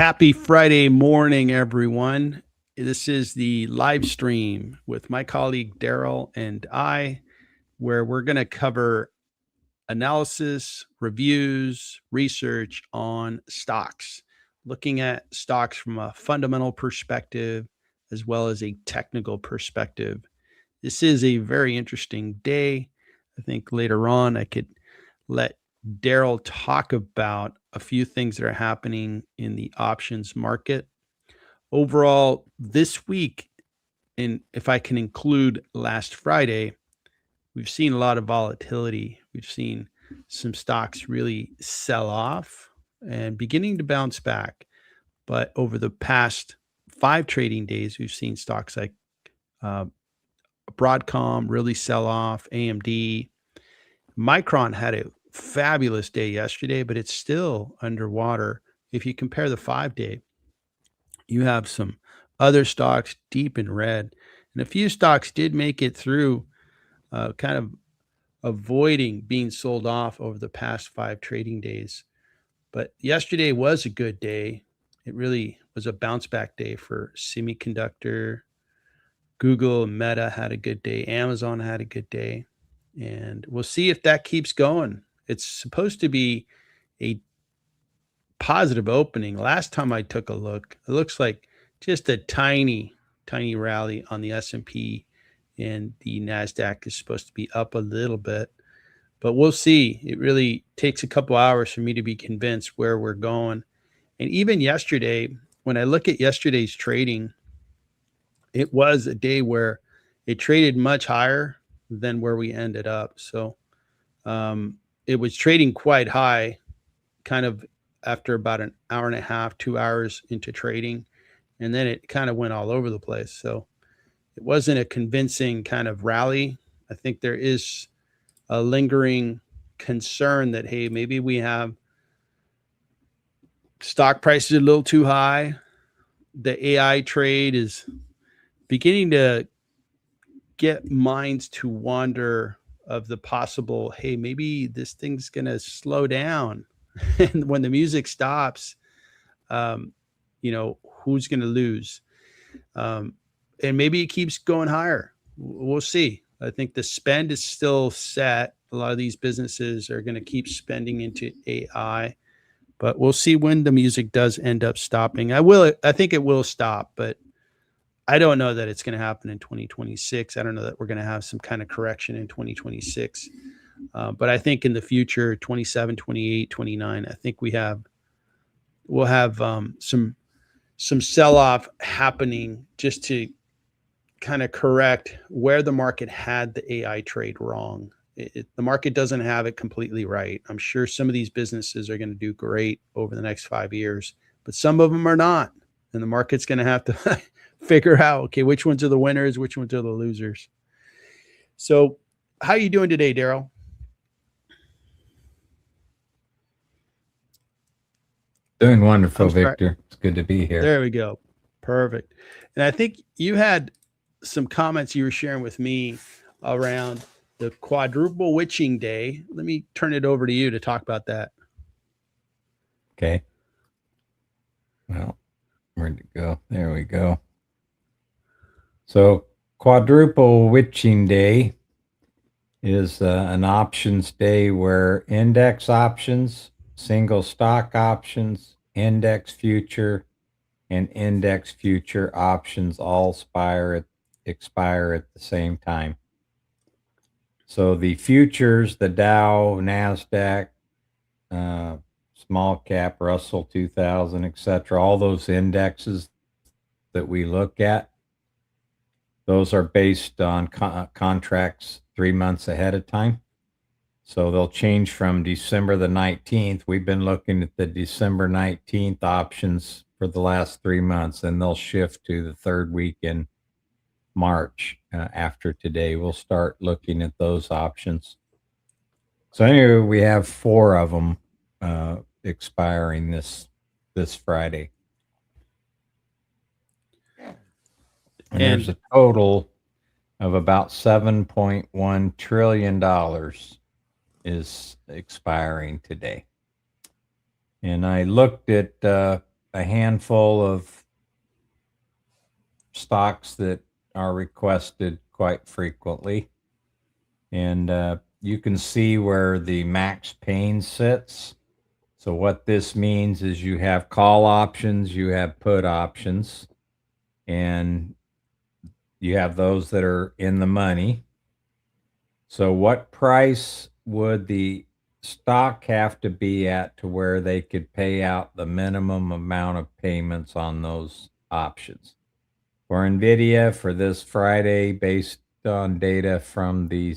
Happy Friday morning, everyone. This is the live stream with my colleague Daryl and I, where we're going to cover analysis, reviews, research on stocks, looking at stocks from a fundamental perspective as well as a technical perspective. This is a very interesting day. I think later on I could let Daryl talk about a few things that are happening in the options market. Overall, this week, and if I can include last Friday, we've seen a lot of volatility. We've seen some stocks really sell off and beginning to bounce back. But over the past 5 trading days, we've seen stocks like uh, Broadcom really sell off, AMD. Micron had a fabulous day yesterday, but it's still underwater. If you compare the 5 day, you have some other stocks deep in red, and a few stocks did make it through, kind of avoiding being sold off over the past 5 trading days. But yesterday was a good day. It really was a bounce back day for semiconductor. Google and Meta had a good day. Amazon had a good day. And we'll see if that keeps going. It's supposed to be a positive opening. Last time I took a look, it looks like just a tiny, tiny rally on the S&P, and the NASDAQ is supposed to be up a little bit. But we'll see. It really takes a couple hours for me to be convinced where we're going. And even yesterday, when I look at yesterday's trading, it was a day where it traded much higher than where we ended up. So it was trading quite high, kind of after about an hour and a half, 2 hours into trading. And then it kind of went all over the place. So it wasn't a convincing kind of rally. I think there is a lingering concern that, hey, maybe we have stock prices a little too high. The AI trade is beginning to get minds to wander of the possible, hey, maybe this thing's going to slow down. And when the music stops, um, who's going to lose? And maybe it keeps going higher. We'll see. I think the spend is still set. A lot of these businesses are going to keep spending into AI, but we'll see when the music does end up stopping. I think it will stop, but I don't know that it's going to happen in 2026. I don't know that we're going to have some kind of correction in 2026. But I think in the future, 27, 28, 29, I think we'll have some sell-off happening just to kind of correct where the market had the AI trade wrong. The market doesn't have it completely right. I'm sure some of these businesses are going to do great over the next 5 years, but some of them are not. And the market's going to have to figure out, okay, which ones are the winners, which ones are the losers. So how are you doing today, Daryl? Doing wonderful, Victor. It's good to be here. There we go. Perfect. And I think you had some comments you were sharing with me around the quadruple witching day. Let me turn it over to you to talk about that. Okay. Well, where'd it go? There we go. So quadruple witching day is an options day where index options, single stock options, index future, and index future options all expire at the same time. So the futures, the Dow, NASDAQ, small cap, Russell 2000, etc., all those indexes that we look at, those are based on contracts 3 months ahead of time. So they'll change from December the 19th. We've been looking at the December 19th options for the last 3 months, and they'll shift to the third week in March. After today, we'll start looking at those options. So anyway, we have 4 of them expiring this Friday. And there's a total of about $7.1 trillion is expiring today. And I looked at a handful of stocks that are requested quite frequently. And you can see where the max pain sits. So what this means is you have call options, you have put options, and you have those that are in the money. So what price would the stock have to be at to where they could pay out the minimum amount of payments on those options? For NVIDIA for this Friday, based on data from the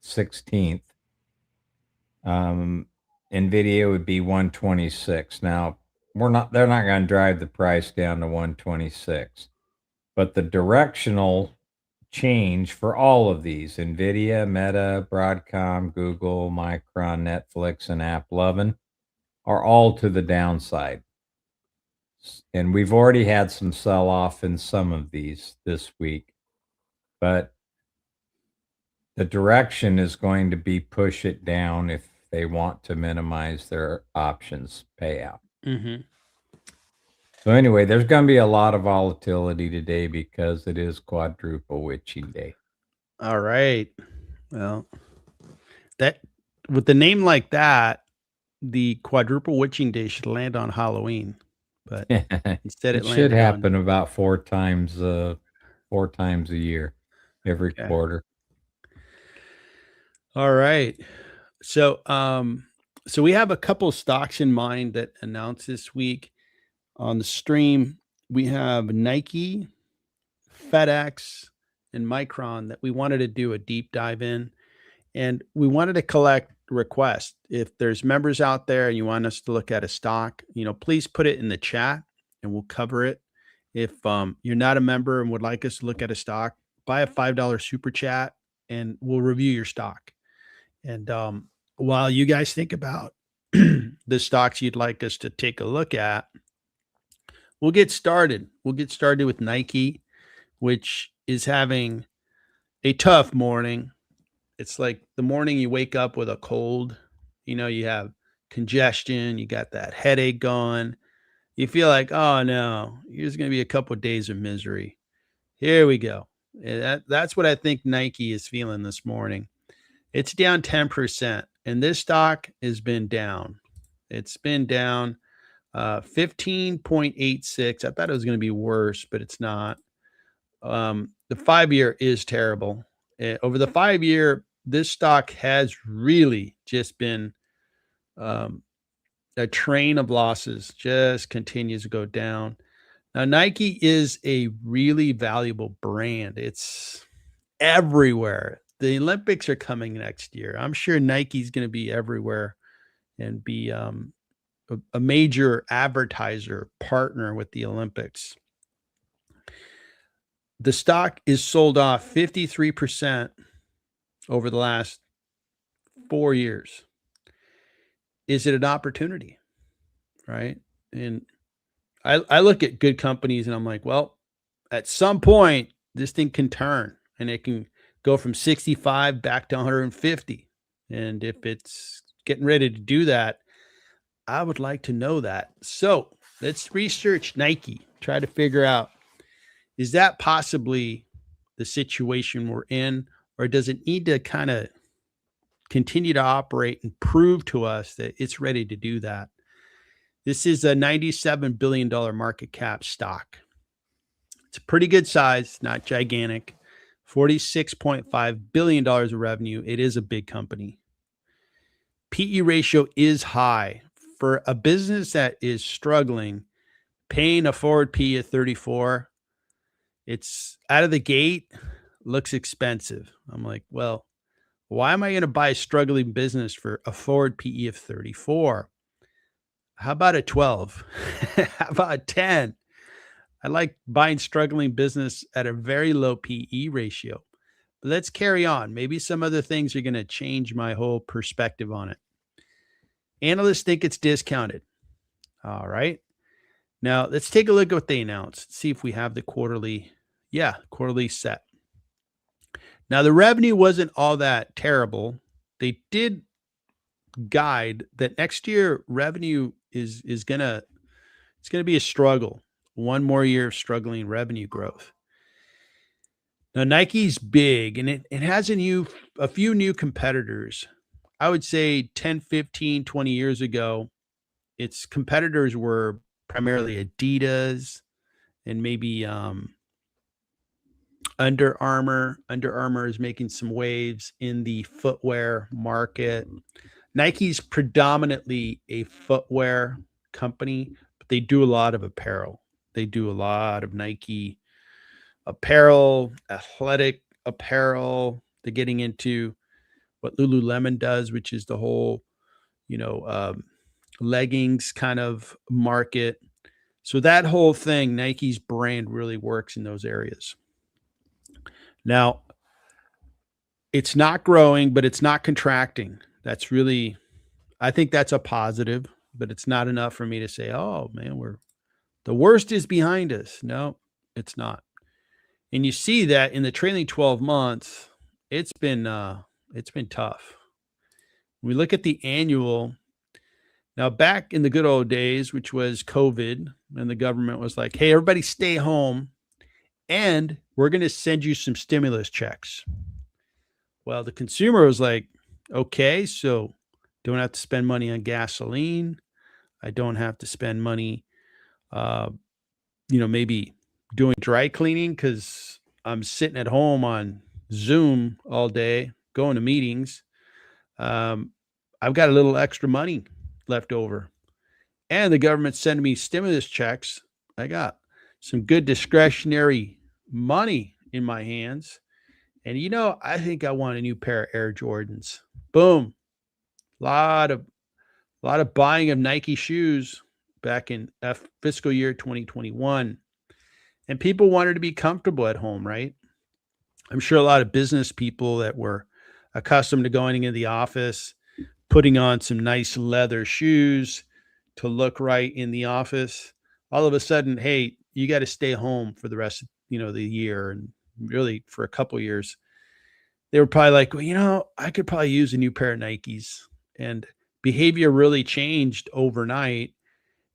16th, NVIDIA would be 126. Now, they're not going to drive the price down to 126, but the directional change for all of these, NVIDIA, Meta, Broadcom, Google, Micron, Netflix, and AppLovin, are all to the downside. And we've already had some sell off in some of these this week, but the direction is going to be push it down if they want to minimize their options payout. Mm-hmm. So anyway, there's going to be a lot of volatility today because it is quadruple witching day. All right. Well, that with the name like that, the quadruple witching day should land on Halloween, but instead It should happen about 4 times a year, every quarter. All right. So, so we have a couple stocks in mind that announced this week on the stream. We have Nike, FedEx, and Micron that we wanted to do a deep dive in, and we wanted to collect requests. If there's members out there and you want us to look at a stock, please put it in the chat and we'll cover it. If you're not a member and would like us to look at a stock, buy a $5 super chat and we'll review your stock. And while you guys think about the stocks you'd like us to take a look at, we'll get started. We'll get started with Nike, which is having a tough morning. It's like the morning you wake up with a cold, you have congestion, you got that headache going. You feel like, oh no, here's going to be a couple of days of misery. Here we go. That's what I think Nike is feeling this morning. It's down 10%, and this stock has been down. It's been down 15.86. I thought it was going to be worse, but it's not. The 5-year is terrible. Over the 5-year, this stock has really just been a train of losses, just continues to go down. Now, Nike is a really valuable brand. It's everywhere. The Olympics are coming next year. I'm sure Nike's going to be everywhere and be a major advertiser partner with the Olympics. The stock is sold off 53% over the last 4 years. Is it an opportunity? Right? And I look at good companies and I'm like, well, at some point, this thing can turn and it can go from 65 back to 150. And if it's getting ready to do that, I would like to know that. So let's research Nike, try to figure out, is that possibly the situation we're in, or does it need to kind of continue to operate and prove to us that it's ready to do that? This is a $97 billion market cap stock. It's a pretty good size, not gigantic. $46.5 billion of revenue. It is a big company. PE ratio is high. For a business that is struggling, paying a forward PE at 34, it's out of the gate, looks expensive. I'm like, well, why am I going to buy a struggling business for a forward PE of 34? How about a 12? How about a 10? I like buying struggling business at a very low PE ratio. But let's carry on. Maybe some other things are going to change my whole perspective on it. Analysts think it's discounted. All right. Now let's take a look at what they announced. See if we have the quarterly set. Now the revenue wasn't all that terrible. They did guide that next year revenue is going to It's going to be a struggle. One more year of struggling revenue growth. Now Nike's big and it has a few new competitors. I would say 10, 15, 20 years ago, its competitors were primarily Adidas and maybe Under Armour. Under Armour is making some waves in the footwear market. Nike's predominantly a footwear company, but they do a lot of apparel. They do a lot of Nike apparel, athletic apparel. They're getting into what Lululemon does, which is the whole, you know, leggings kind of market. So that whole thing, Nike's brand really works in those areas. Now, it's not growing, but it's not contracting. That's really, I think that's a positive, but it's not enough for me to say, oh man, the worst is behind us. No, it's not. And you see that in the trailing 12 months, it's been tough. We look at the annual. Now, back in the good old days, which was COVID, and the government was like, hey, everybody stay home and we're going to send you some stimulus checks. Well, the consumer was like, okay, so don't have to spend money on gasoline. I don't have to spend money, maybe doing dry cleaning because I'm sitting at home on Zoom all day, going to meetings. I've got a little extra money left over. And the government's sending me stimulus checks. I got some good discretionary money in my hands. And I think I want a new pair of Air Jordans. Boom. Lot of buying of Nike shoes back in fiscal year 2021. And people wanted to be comfortable at home, right? I'm sure a lot of business people that were accustomed to going into the office, putting on some nice leather shoes to look right in the office, all of a sudden, hey, you got to stay home for the rest of, the year, and really for a couple of years. They were probably like, well, I could probably use a new pair of Nikes. And behavior really changed overnight.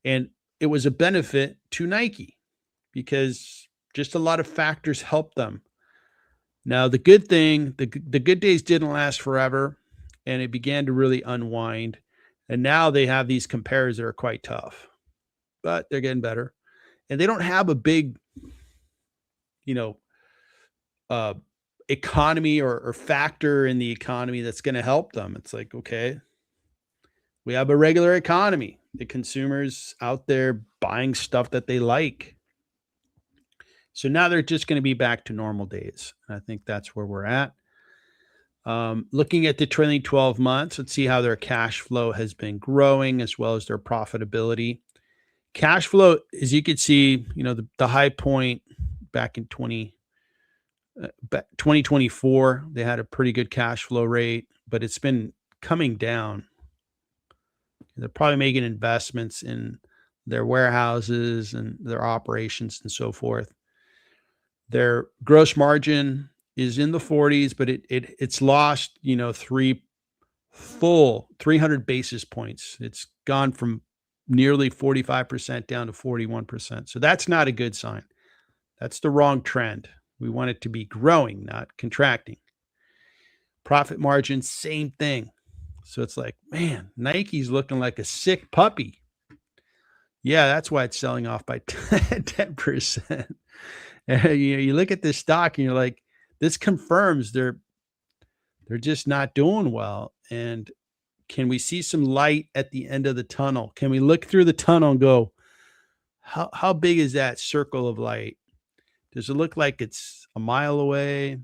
And it was a benefit to Nike because just a lot of factors helped them. Now, the good thing, the good days didn't last forever, and it began to really unwind. And now they have these compares that are quite tough, but they're getting better. And they don't have a big, economy or factor in the economy that's going to help them. It's like, okay, we have a regular economy. The consumers out there buying stuff that they like. So now they're just going to be back to normal days. And I think that's where we're at. Looking at the trailing 12 months, let's see how their cash flow has been growing as well as their profitability. Cash flow, as you can see, the high point back in 2024, they had a pretty good cash flow rate, but it's been coming down. They're probably making investments in their warehouses and their operations and so forth. Their gross margin is in the 40s, but it's lost, 300 basis points. It's gone from nearly 45% down to 41%. So that's not a good sign. That's the wrong trend. We want it to be growing, not contracting. Profit margin, same thing. So it's like, man, Nike's looking like a sick puppy. Yeah, that's why it's selling off by 10%. You look at this stock and you're like, this confirms they're just not doing well. And can we see some light at the end of the tunnel? Can we look through the tunnel and go, how big is that circle of light? Does it look like it's a mile away,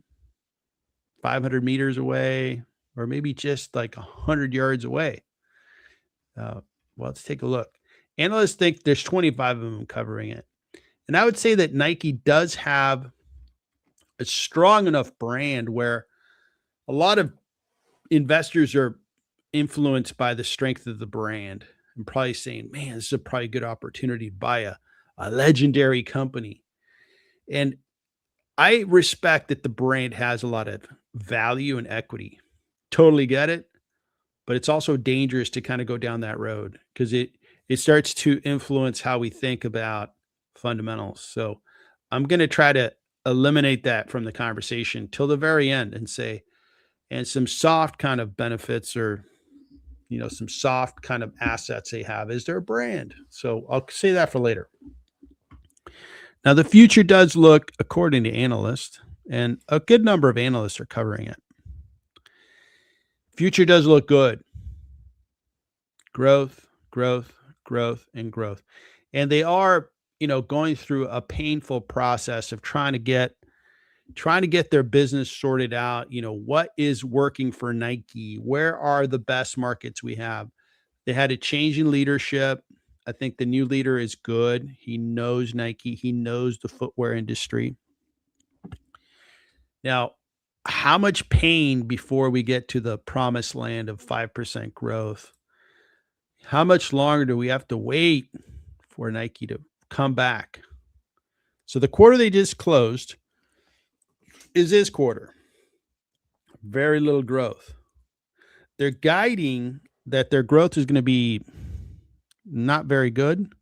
500 meters away, or maybe just like 100 yards away? Well, let's take a look. Analysts think there's 25 of them covering it. And I would say that Nike does have a strong enough brand where a lot of investors are influenced by the strength of the brand and probably saying, man, this is a probably good opportunity to buy a legendary company. And I respect that the brand has a lot of value and equity. Totally get it. But it's also dangerous to kind of go down that road because it it starts to influence how we think about fundamentals. So I'm going to try to eliminate that from the conversation till the very end and say, and some soft kind of benefits or, some soft kind of assets they have is their brand. So I'll say that for later. Now, the future does look, according to analysts, and a good number of analysts are covering it. Future does look good. Growth, growth, growth, and growth. And they are, going through a painful process of trying to get their business sorted out. What is working for Nike? Where are the best markets we have? They had a change in leadership. I think the new leader is good. He knows Nike. He knows the footwear industry. Now, how much pain before we get to the promised land of 5% growth? How much longer do we have to wait for Nike to come back? So the quarter they just closed is this quarter. Very little growth. They're guiding that their growth is going to be not very good,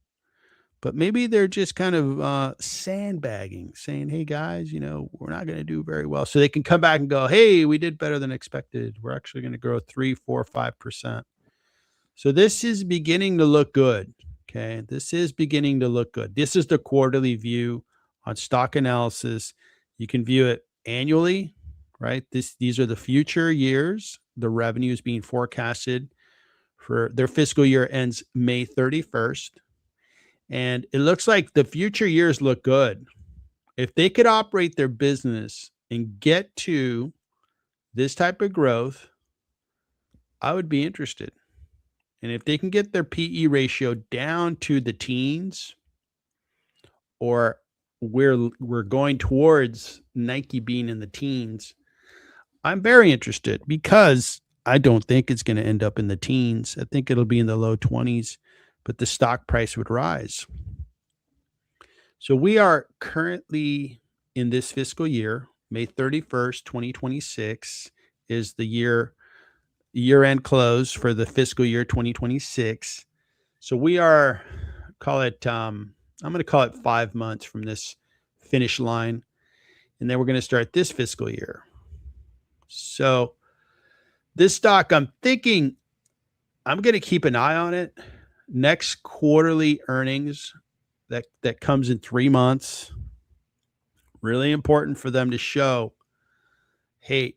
but maybe they're just kind of sandbagging, saying, hey, guys, we're not going to do very well. So they can come back and go, hey, we did better than expected. We're actually going to grow 3, 4, 5%. So this is beginning to look good. Okay. This is beginning to look good. This is the quarterly view on stock analysis. You can view it annually, right? These are the future years. The revenue is being forecasted for their fiscal year ends May 31st. And it looks like the future years look good. If they could operate their business and get to this type of growth, I would be interested. And if they can get their PE ratio down to the teens, or we're going towards Nike being in the teens, I'm very interested because I don't think it's going to end up in the teens. I think it'll be in the low 20s, but the stock price would rise. So we are currently in this fiscal year, May 31st, 2026 is the year-end close for the fiscal year 2026. So we are, I'm going to call it 5 months from this finish line. And then we're going to start this fiscal year. So this stock, I'm thinking I'm going to keep an eye on it. Next quarterly earnings that comes in 3 months. Really important for them to show, hey,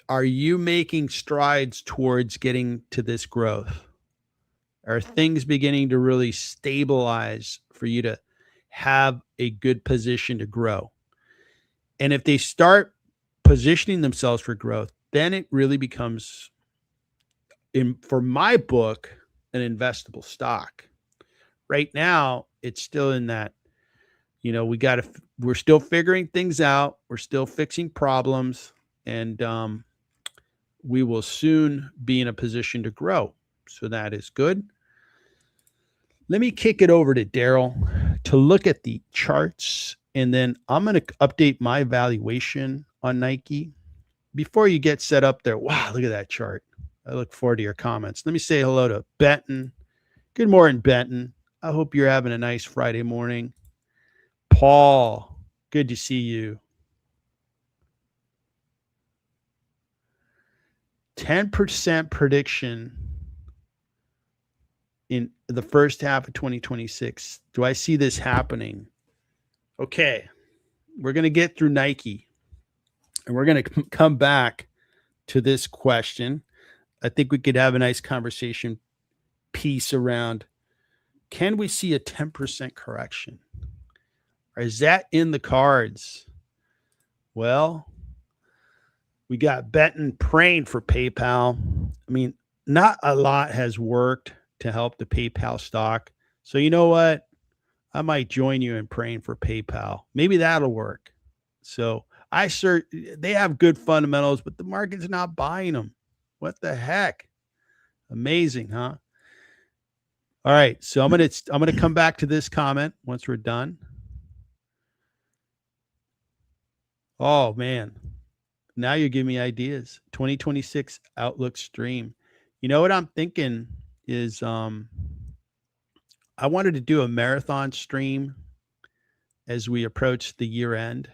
are you making strides towards getting to this growth? Are things beginning to really stabilize for you to have a good position to grow? And if they start positioning themselves for growth, then it really becomes, for my book, an investable stock. Right now, it's still in that, we're still figuring things out. We're still fixing problems, and we will soon be in a position to grow. So that is good. Let me kick it over to Daryl to look at the charts, and then I'm going to update my valuation on Nike. Before you get set up there, wow, look at that chart. I look forward to your comments. Let me say hello to Benton. Good morning, Benton. I hope you're having a nice Friday morning. Paul, good to see you. 10% prediction in the first half of 2026. Do I see this happening? Okay, we're going to get through Nike, and we're going to come back to this question. I think we could have a nice conversation piece around, can we see a 10% correction? Or is that in the cards? Well, we got Benton praying for PayPal. I mean, not a lot has worked to help the PayPal stock. So you know what? I might join you in praying for PayPal. Maybe that'll work. So they have good fundamentals, but the market's not buying them. What the heck? Amazing, huh? All right. So I'm gonna come back to this comment once we're done. Oh man. Now you're giving me ideas. 2026 Outlook stream. You know what I'm thinking is I wanted to do a marathon stream as we approach the year end,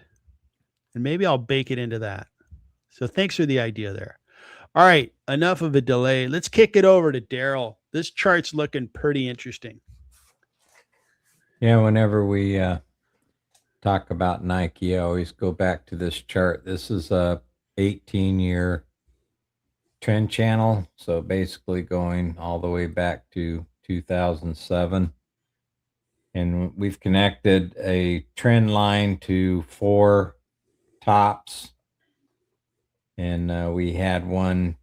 and maybe I'll bake it into that. So thanks for the idea there. All right, enough of a delay. Let's kick it over to Daryl. This chart's looking pretty interesting. Yeah, whenever we talk about Nike, I always go back to this chart. This is a 18-year trend channel, so basically going all the way back to 2007. And we've connected a trend line to 4 tops. And we had one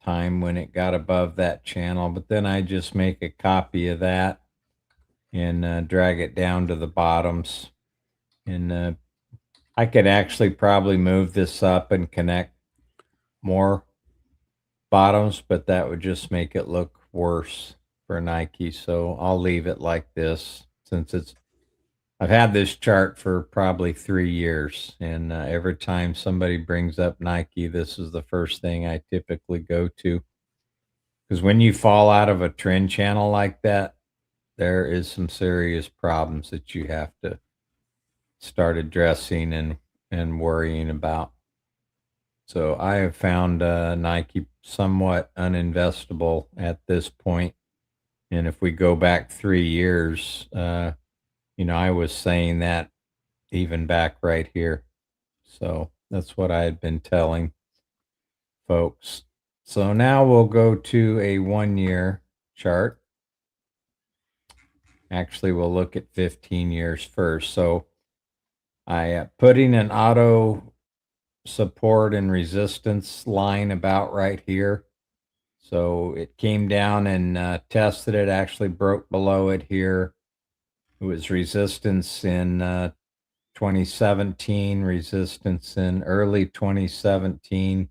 time when it got above that channel, but then I just make a copy of that and drag it down to the bottoms. And I could actually probably move this up and connect more bottoms, but that would just make it look worse for Nike. So I'll leave it like this since I've had this chart for probably 3 years. And every time somebody brings up Nike, this is the first thing I typically go to. Because when you fall out of a trend channel like that, there is some serious problems that you have to start addressing and worrying about. So I have found Nike somewhat uninvestable at this point. And if we go back 3 years, I was saying that even back right here. So that's what I had been telling folks. So now we'll go to a 1-year chart. Actually, we'll look at 15 years first. So I putting an auto support and resistance line about right here. So it came down and tested it, actually broke below it here. It was resistance in 2017, resistance in early 2017,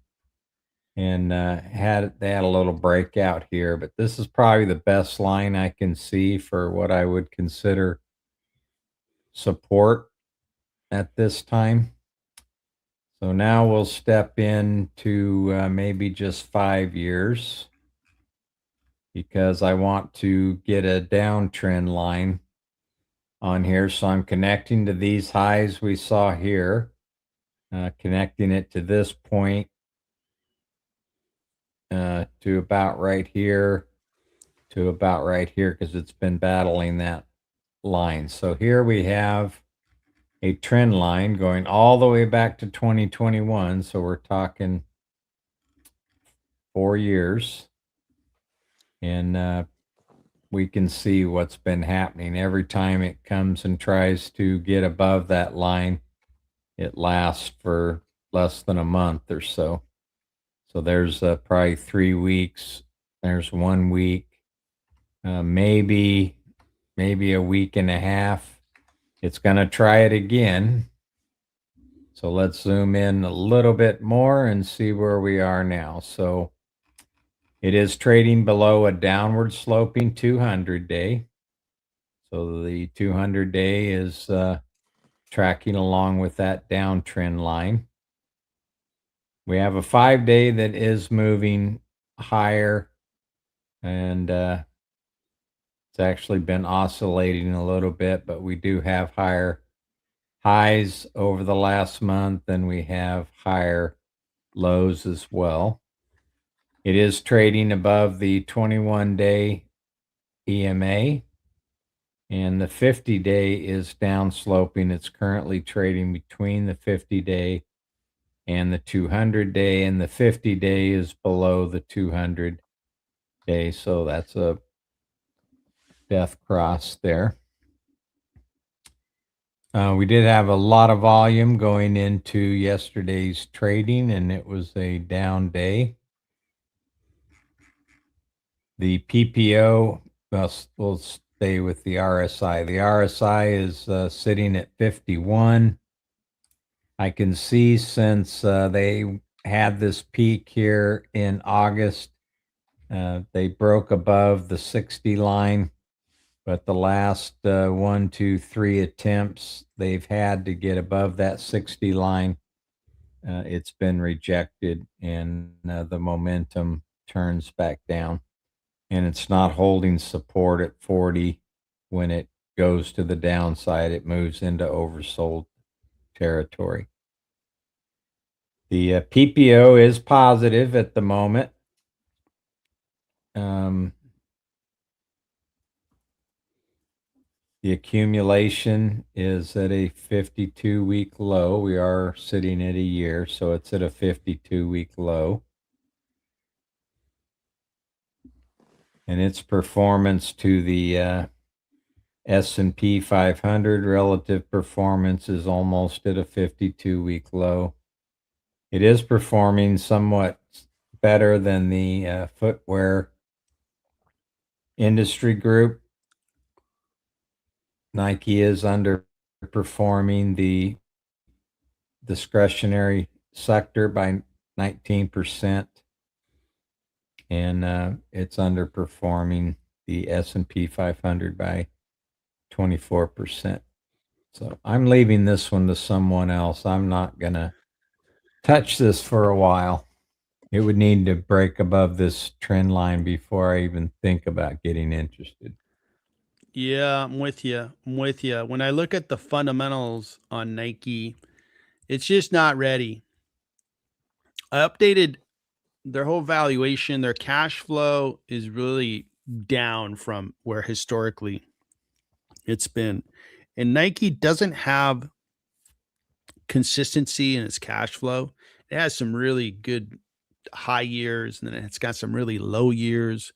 and they had a little breakout here. But this is probably the best line I can see for what I would consider support at this time. So now we'll step into maybe just 5 years because I want to get a downtrend line on here. So I'm connecting to these highs we saw here, connecting it to this point, to about right here, because it's been battling that line. So here we have a trend line going all the way back to 2021. So we're talking 4 years. And we can see what's been happening. Every time it comes and tries to get above that line, it lasts for less than a month or so. So there's probably 3 weeks. There's 1 week, maybe a week and a half. It's going to try it again. So let's zoom in a little bit more and see where we are now. So it is trading below a downward sloping 200-day. So the 200-day is tracking along with that downtrend line. We have a 5-day that is moving higher, and it's actually been oscillating a little bit, but we do have higher highs over the last month, and we have higher lows as well. It is trading above the 21-day EMA, and the 50-day is down sloping. It's currently trading between the 50-day and the 200-day, and the 50-day is below the 200-day. So that's a death cross there. We did have a lot of volume going into yesterday's trading, and it was a down day. The PPO, we'll stay with the RSI. The RSI is sitting at 51. I can see since they had this peak here in August, they broke above the 60 line. But the last 1, 2, 3 attempts they've had to get above that 60 line, it's been rejected, and the momentum turns back down. and it's not holding support at 40. When it goes to the downside, it moves into oversold territory. The PPO is positive at the moment. The accumulation is at a 52-week low. We are sitting at a year, so it's at a 52-week low. And its performance to the S&P 500 relative performance is almost at a 52-week low. It is performing somewhat better than the footwear industry group. Nike is underperforming the discretionary sector by 19%, and it's underperforming the S&P 500 by 24%. So I'm leaving this one to someone else. I'm not going to touch this for a while. It would need to break above this trend line before I even think about getting interested. Yeah, I'm with you. I'm with you. When I look at the fundamentals on Nike, it's just not ready. I updated their whole valuation. Their cash flow is really down from where historically it's been. And Nike doesn't have consistency in its cash flow. It has some really good high years, and then it's got some really low years.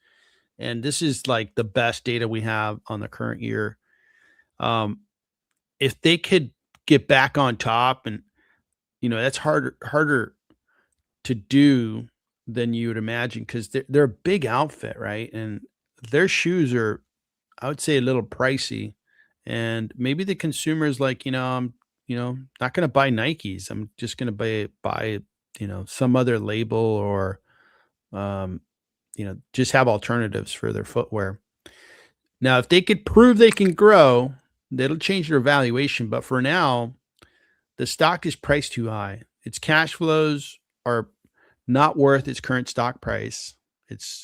And this is like the best data we have on the current year. Um, if they could get back on top, and that's harder to do than you would imagine, because they're a big outfit, right? And their shoes are, I would say, a little pricey. And maybe the consumer is like, I'm, not going to buy Nikes. I'm just going to buy, some other label, or, um, just have alternatives for their footwear. Now, if they could prove they can grow, that'll change their valuation. But for now, the stock is priced too high. Its cash flows are not worth its current stock price.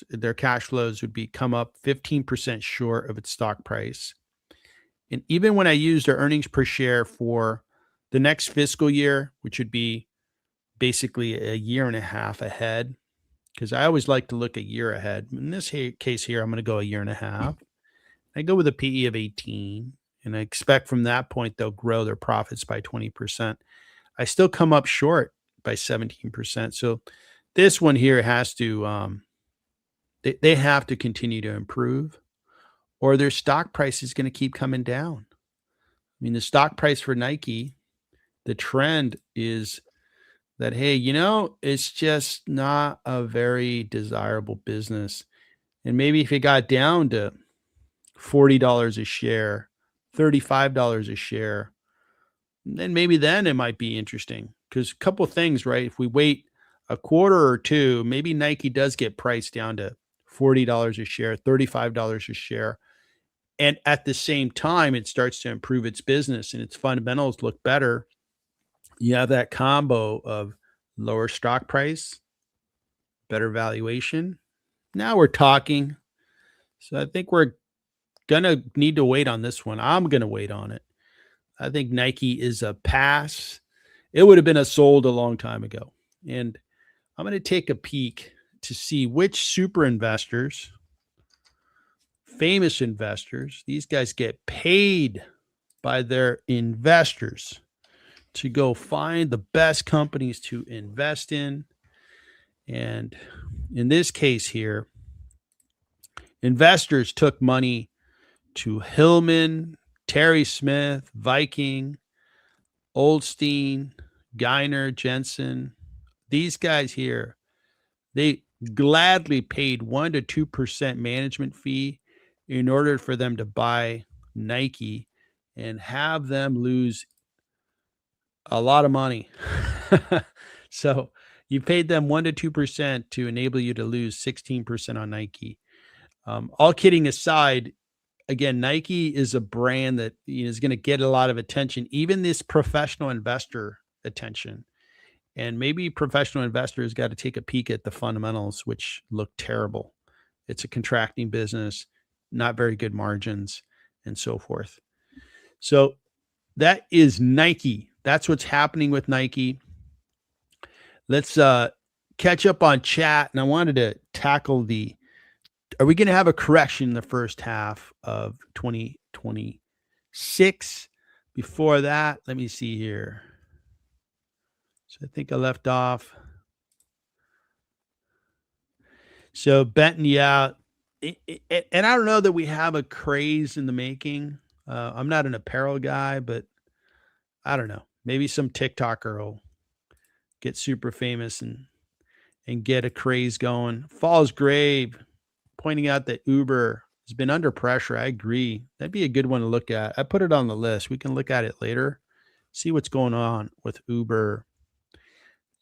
Their cash flows would be come up 15% short of its stock price. And even when I use their earnings per share for the next fiscal year, which would be basically a year and a half ahead, because I always like to look a year ahead. In this case here, I'm going to go a year and a half. I go with a PE of 18, and I expect from that point they'll grow their profits by 20%. I still come up short by 17%. So this one here has to, they have to continue to improve, or their stock price is going to keep coming down. I mean, the stock price for Nike, the trend is that, hey, it's just not a very desirable business. And maybe if it got down to $40 a share, $35 a share, then it might be interesting. Because a couple of things, right? If we wait a quarter or two, maybe Nike does get priced down to $40 a share, $35 a share. And at the same time, it starts to improve its business and its fundamentals look better. You have that combo of lower stock price, better valuation. Now we're talking. So I think we're going to need to wait on this one. I'm going to wait on it. I think Nike is a pass. It would have been a sold a long time ago. And I'm going to take a peek to see which super investors, famous investors, these guys get paid by their investors to go find the best companies to invest in. And in this case here, investors took money to Hillman, Terry Smith, Viking, Oldstein, Geiner, Jensen. These guys here, they gladly paid 1% to 2% management fee in order for them to buy Nike and have them lose a lot of money. So you paid them 1% to 2% to enable you to lose 16% on Nike. All kidding aside, again, Nike is a brand that is going to get a lot of attention, even this professional investor attention. And maybe professional investors got to take a peek at the fundamentals, which look terrible. It's a contracting business, not very good margins, and so forth. So that is Nike. That's what's happening with Nike. Let's catch up on chat. And I wanted to tackle are we going to have a correction in the first half of 2026? Before that, let me see here. So I think I left off. So Benton, yeah. And I don't know that we have a craze in the making. I'm not an apparel guy, but I don't know. Maybe some TikToker will get super famous and get a craze going. Falls Grave pointing out that Uber has been under pressure. I agree. That'd be a good one to look at. I put it on the list. We can look at it later, see what's going on with Uber.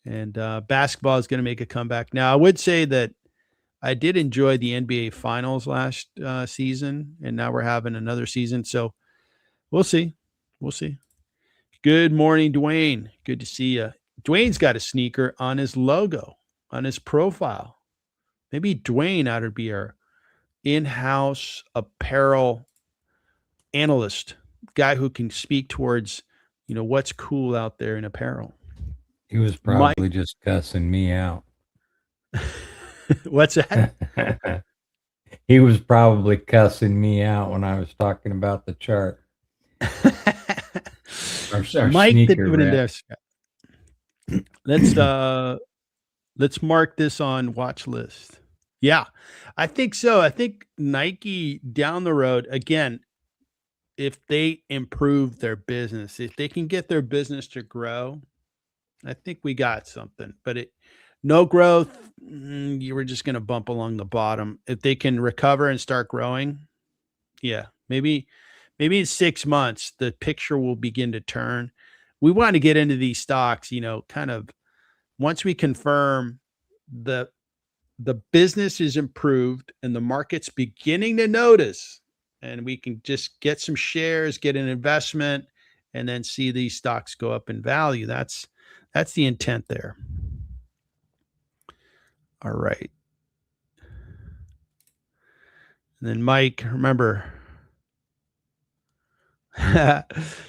And basketball is going to make a comeback. Now, I would say that I did enjoy the NBA Finals last season, and now we're having another season. So we'll see. We'll see. Good morning, Dwayne. Good to see you. Dwayne's got a sneaker on his logo, on his profile. Maybe Dwayne ought to be our in-house apparel analyst, guy who can speak towards, what's cool out there in apparel. He was probably just cussing me out. What's that? He was probably cussing me out when I was talking about the chart. our Mike sneaker let's mark this on watch list. Yeah, I think so. I think Nike down the road, again, if they improve their business, if they can get their business to grow, I think we got something. But no growth, you were just going to bump along the bottom. If they can recover and start growing, yeah, maybe in 6 months, the picture will begin to turn. We want to get into these stocks, kind of once we confirm the business is improved and the market's beginning to notice, and we can just get some shares, get an investment, and then see these stocks go up in value. That's the intent there. All right. And then Mike, remember,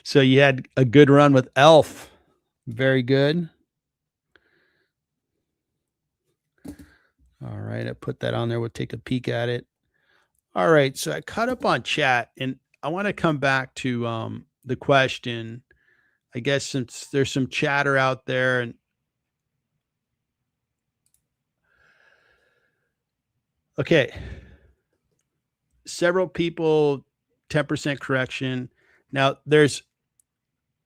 so you had a good run with Elf. Very good. All right. I put that on there. We'll take a peek at it. All right. So I caught up on chat, and I want to come back to the question. I guess since there's some chatter out there, and okay, several people, 10% correction. Now, there's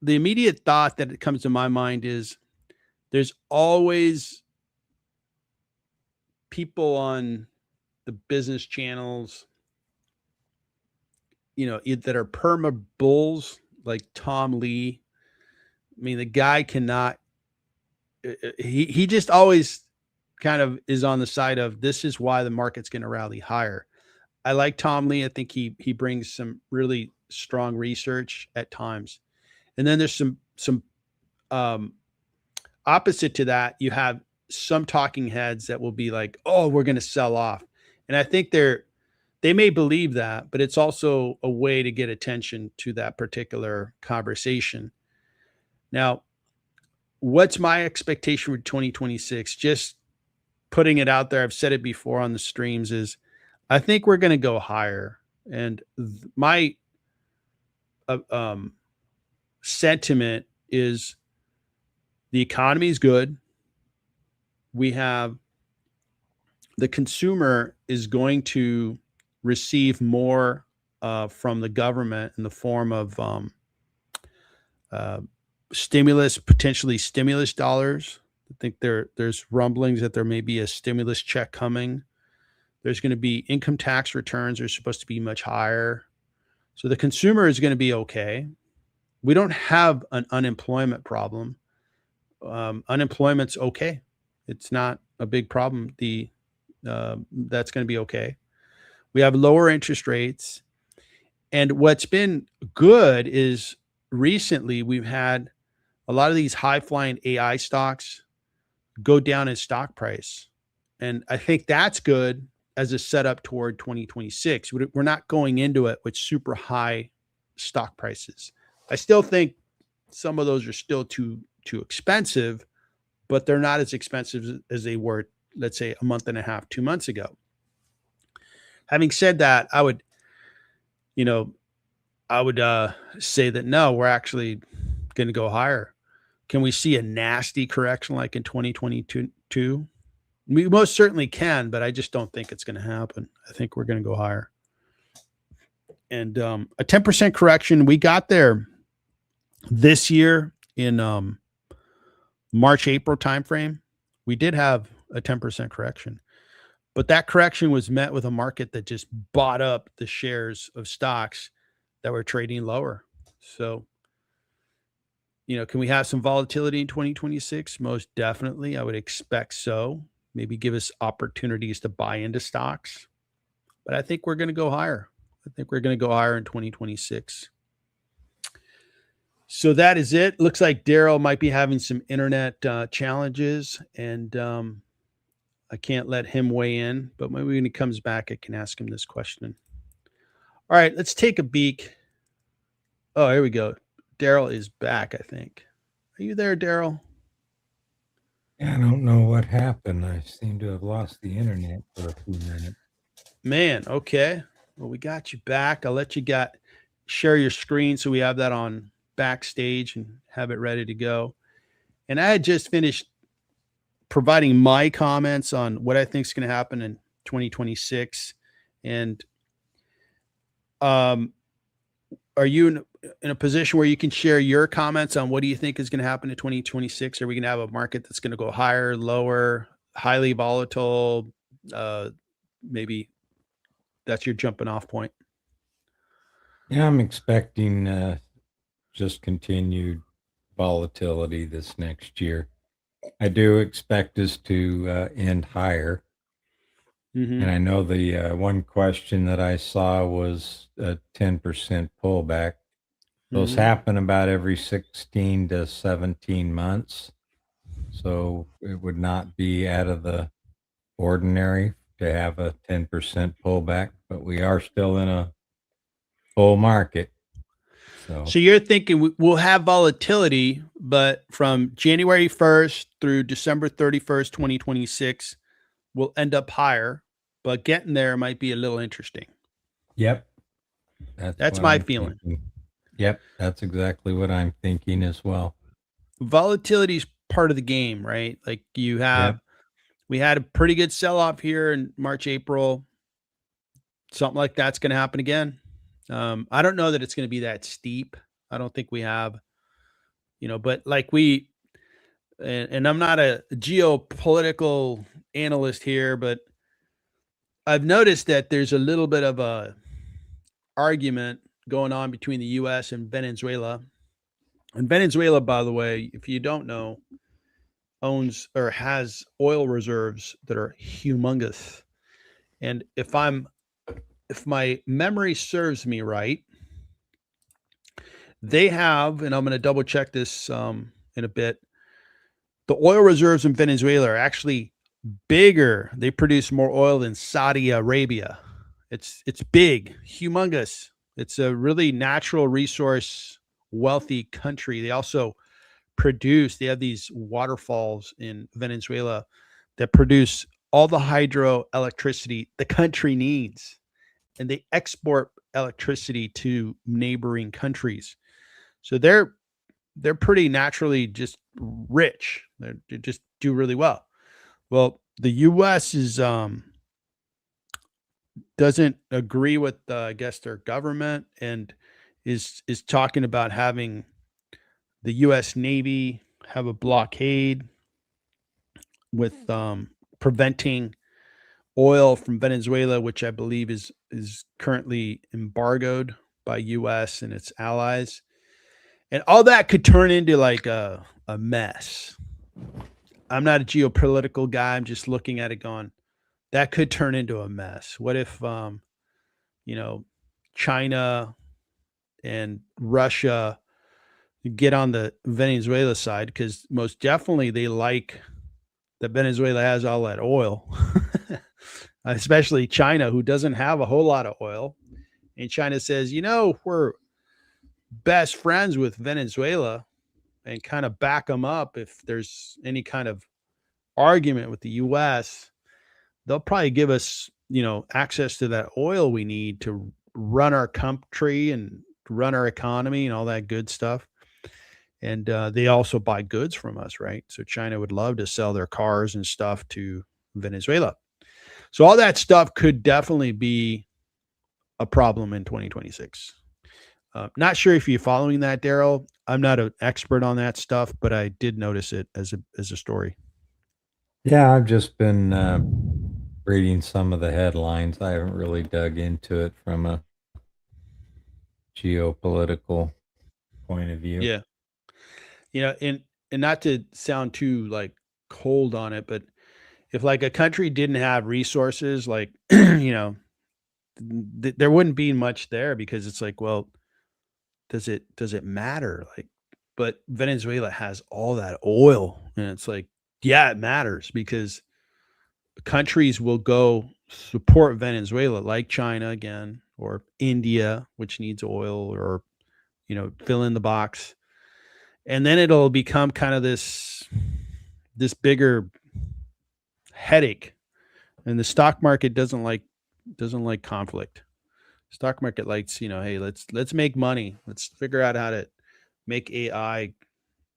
the immediate thought that comes to my mind is there's always people on the business channels, that are perma bulls like Tom Lee. I mean, the guy cannot, he just always kind of is on the side of this is why the market's going to rally higher. I like Tom Lee. I think he brings some really strong research at times. And then there's some opposite to that. You have some talking heads that will be like, oh, we're going to sell off. And I think they may believe that, but it's also a way to get attention to that particular conversation. Now, what's my expectation for 2026? Just putting it out there. I've said it before on the streams is I think we're going to go higher. And my sentiment is the economy is good. We have the consumer is going to receive more from the government in the form of stimulus, potentially stimulus dollars. I think there's rumblings that there may be a stimulus check coming. There's going to be income tax returns are supposed to be much higher. So the consumer is going to be okay. We don't have an unemployment problem. Unemployment's okay. It's not a big problem. That's going to be okay. We have lower interest rates. And what's been good is recently we've had a lot of these high-flying AI stocks go down in stock price. And I think that's good as a setup toward 2026. We're not going into it with super high stock prices. I still think some of those are still too expensive, but they're not as expensive as they were, let's say, a month and a half, 2 months ago. Having said that, I would say that no, we're actually going to go higher. Can we see a nasty correction like in 2022? We most certainly can, but I just don't think it's going to happen. I think we're going to go higher. And a 10% correction, we got there this year in March, April timeframe. We did have a 10% correction, but that correction was met with a market that just bought up the shares of stocks that were trading lower. So, can we have some volatility in 2026? Most definitely. I would expect so. Maybe give us opportunities to buy into stocks. But I think we're going to go higher. I think we're going to go higher in 2026. So that is it. Looks like Daryl might be having some internet challenges, and I can't let him weigh in. But maybe when he comes back, I can ask him this question. All right, let's take a peek. Oh, here we go. Daryl is back, I think. Are you there, Daryl? I don't know what happened. I seem to have lost the internet for a few minutes. Man, okay. Well, we got you back. I'll let you share your screen so we have that on backstage and have it ready to go. And I had just finished providing my comments on what I think is going to happen in 2026. And are you in a position where you can share your comments on what do you think is going to happen in 2026? Are we going to have a market that's going to go higher, lower, highly volatile? Maybe that's your jumping off point. Yeah, I'm expecting just continued volatility this next year. I do expect us to end higher. Mm-hmm. And I know the one question that I saw was a 10% pullback. Those happen about every 16 to 17 months. So it would not be out of the ordinary to have a 10% pullback, but we are still in a bull market. So you're thinking we'll have volatility, but from January 1st through December 31st, 2026, we'll end up higher, but getting there might be a little interesting. Yep. That's my feeling. Yep. That's exactly what I'm thinking as well. Volatility is part of the game, right? Like we had a pretty good sell-off here in March, April. Something like that's going to happen again. I don't know that it's going to be that steep. I don't think we have, but like and I'm not a geopolitical analyst here, but I've noticed that there's a little bit of a argument going on between the U.S. and Venezuela. And Venezuela, by the way, if you don't know, owns or has oil reserves that are humongous. And if my memory serves me right, they have, and I'm going to double check this in a bit, the oil reserves in Venezuela are actually bigger. They produce more oil than Saudi Arabia. It's big, humongous. It's a really natural resource wealthy country. They also they have these waterfalls in Venezuela that produce all the hydroelectricity the country needs. And they export electricity to neighboring countries. So they're pretty naturally just rich. They just do really well. Well, the U.S. doesn't agree with I guess their government and is talking about having the U.S. Navy have a blockade with preventing oil from Venezuela, which I believe is currently embargoed by U.S. and its allies. And all that could turn into like a mess. I'm not a geopolitical guy. I'm just looking at it going, that could turn into a mess. What if, China and Russia get on the Venezuela side? Because most definitely they like that Venezuela has all that oil. especially China, who doesn't have a whole lot of oil. And China says, we're best friends with Venezuela, and kind of back them up if there's any kind of argument with the US. They'll probably give us, access to that oil we need to run our country and run our economy and all that good stuff. And they also buy goods from us, right? So China would love to sell their cars and stuff to Venezuela. So all that stuff could definitely be a problem in 2026. Not sure if you're following that, Daryl. I'm not an expert on that stuff, but I did notice it as a story. Yeah, I've just been reading some of the headlines. I haven't really dug into it from a geopolitical point of view. Yeah, and not to sound too like cold on it, but if like a country didn't have resources, like there wouldn't be much there, because it's like, well, does it matter? Like, but Venezuela has all that oil, and it's like, yeah, it matters, because countries will go support Venezuela, like China again, or India, which needs oil, or fill in the box, and then it'll become kind of this bigger headache. And the stock market doesn't like conflict. Stock market likes, hey, let's make money. Let's figure out how to make AI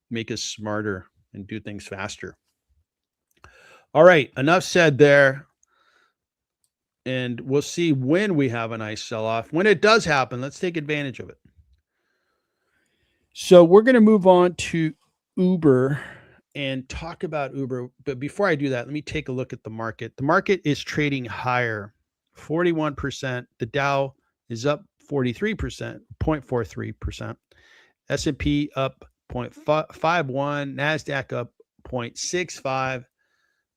make us smarter and do things faster. All right, enough said there. And we'll see when we have a nice sell-off. When it does happen, let's take advantage of it. So we're going to move on to Uber and talk about Uber. But before I do that, let me take a look at the market. The market is trading higher, 41%. The Dow is up 43%, 0.43%. S&P up 0.51. NASDAQ up 0.65.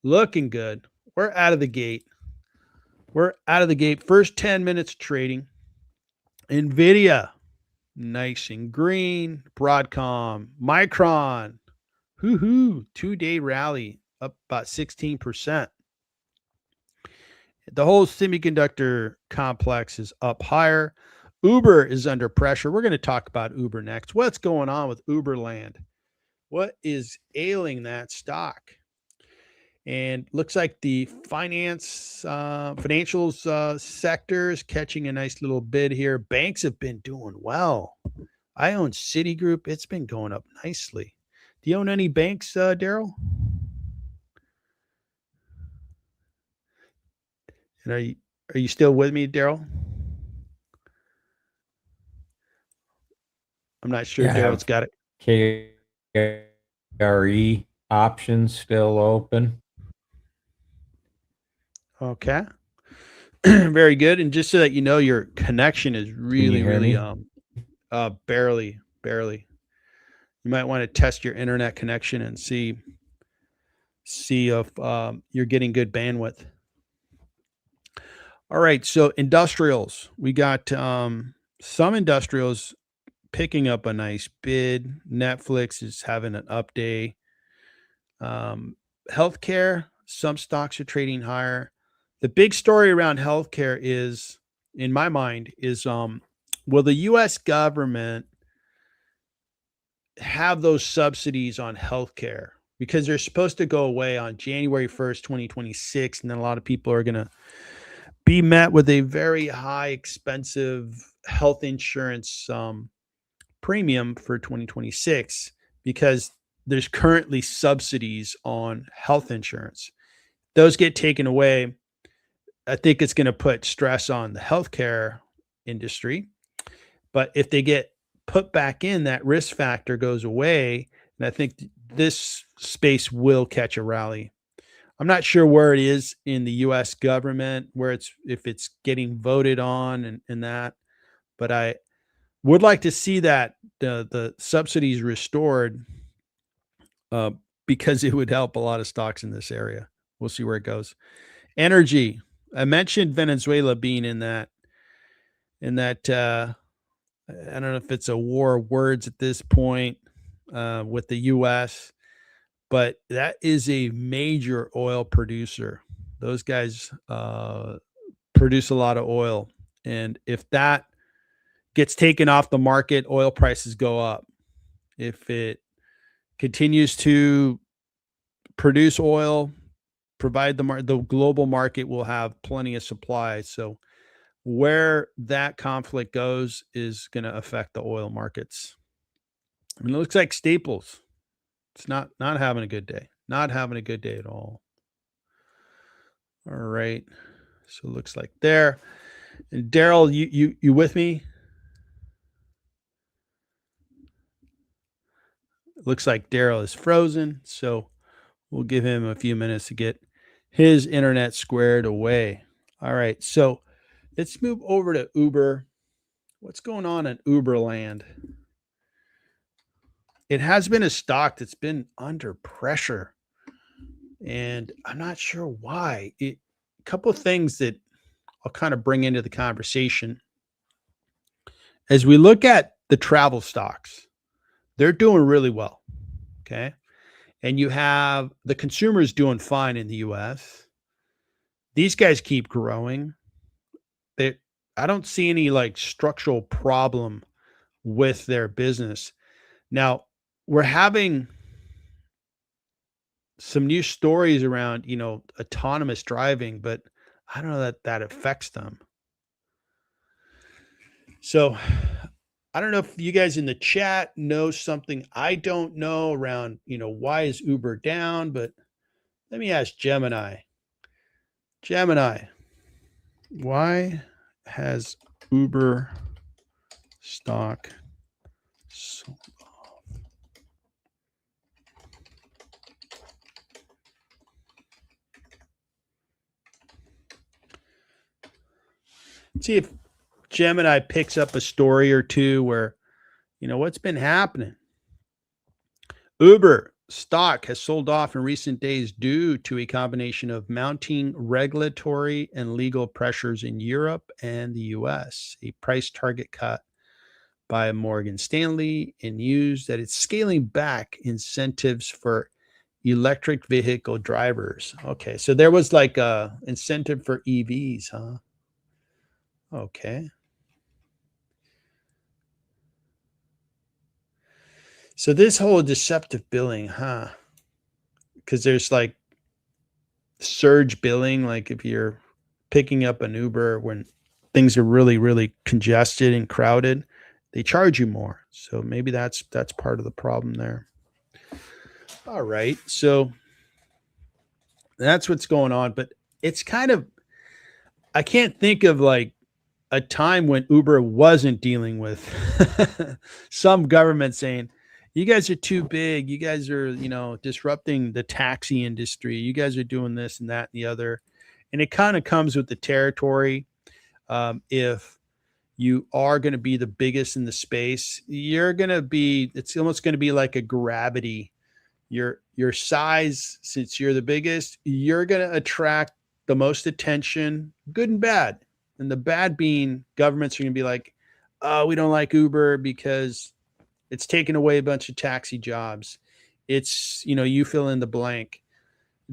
Looking good. We're out of the gate. First 10 minutes trading. NVIDIA, nice and green. Broadcom, Micron, hoo-hoo, 2-day rally, up about 16%. The whole semiconductor complex is up higher. Uber is under pressure. We're going to talk about Uber next. What's going on with Uberland? What is ailing that stock? And looks like the financials sector is catching a nice little bid here. Banks have been doing well. I own Citigroup. It's been going up nicely. Do you own any banks, Daryl? And are you still with me, Daryl? I'm not sure. Yeah, I Daryl's got it. KRE options still open. Okay. Very good. And just so that your connection is really, really barely. You might want to test your internet connection and see if you're getting good bandwidth. All right. So industrials, we got some industrials picking up a nice bid. Netflix is having an up day. Healthcare, some stocks are trading higher. The big story around healthcare is, in my mind, is will the U.S. government have those subsidies on healthcare? Because they're supposed to go away on January 1st, 2026. And then a lot of people are going to be met with a very high, expensive health insurance premium for 2026, because there's currently subsidies on health insurance. Those get taken away. I think it's going to put stress on the healthcare industry. But if they get put back in, that risk factor goes away. And I think this space will catch a rally. I'm not sure where it is in the U.S. government, if it's getting voted on and that, but I would like to see that the subsidies restored, because it would help a lot of stocks in this area. We'll see where it goes. Energy. I mentioned Venezuela being in that. I don't know if it's a war of words at this point with the U.S., but that is a major oil producer. Those guys produce a lot of oil. And if that gets taken off the market, oil prices go up. If it continues to produce oil, provide the global market will have plenty of supply. So where that conflict goes is going to affect the oil markets. And it looks like Staples. It's not having a good day. Not having a good day at all. All right. So it looks like there. And Daryl, you with me? It looks like Daryl is frozen, so we'll give him a few minutes to get his internet squared away. All right. So let's move over to Uber. What's going on in Uber land? It has been a stock that's been under pressure, and I'm not sure why. A couple of things that I'll kind of bring into the conversation. As we look at the travel stocks, they're doing really well. Okay. And you have the consumers doing fine in the US. These guys keep growing. I don't see any like structural problem with their business. Now, we're having some new stories around, autonomous driving, but I don't know that that affects them. So I don't know if you guys in the chat know something I don't know around, why is Uber down, but let me ask Gemini. Gemini, why has Uber stock sold off? See if Gemini picks up a story or two where, what's been happening. Uber stock has sold off in recent days due to a combination of mounting regulatory and legal pressures in Europe and the US. A price target cut by Morgan Stanley and news that it's scaling back incentives for electric vehicle drivers. Okay, so there was like a incentive for EVs, huh? Okay. So this whole deceptive billing, huh? Because there's like surge billing, like if you're picking up an Uber when things are really, really congested and crowded, they charge you more. So maybe that's part of the problem there. All right. So that's what's going on. But it's kind of, I can't think of like a time when Uber wasn't dealing with some government saying, you guys are too big. You guys are, disrupting the taxi industry. You guys are doing this and that and the other. And it kind of comes with the territory. If you are going to be the biggest in the space, it's almost going to be like a gravity. Your size, since you're the biggest, you're going to attract the most attention, good and bad. And the bad being governments are going to be like, oh, we don't like Uber because it's taken away a bunch of taxi jobs. It's, you fill in the blank.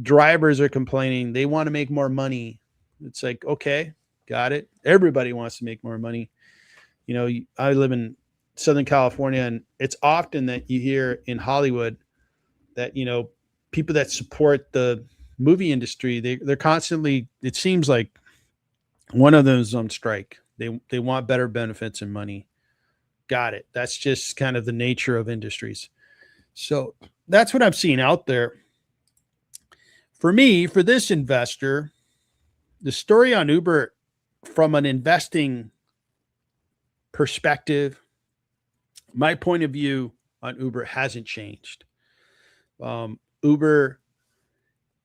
Drivers are complaining. They want to make more money. It's like, okay, got it. Everybody wants to make more money. I live in Southern California, and it's often that you hear in Hollywood that, people that support the movie industry, they're constantly, it seems like one of them is on strike. They want better benefits and money. Got it. That's just kind of the nature of industries. So that's what I'm seeing out there. For me, for this investor, the story on Uber from an investing perspective, my point of view on Uber hasn't changed. Uber,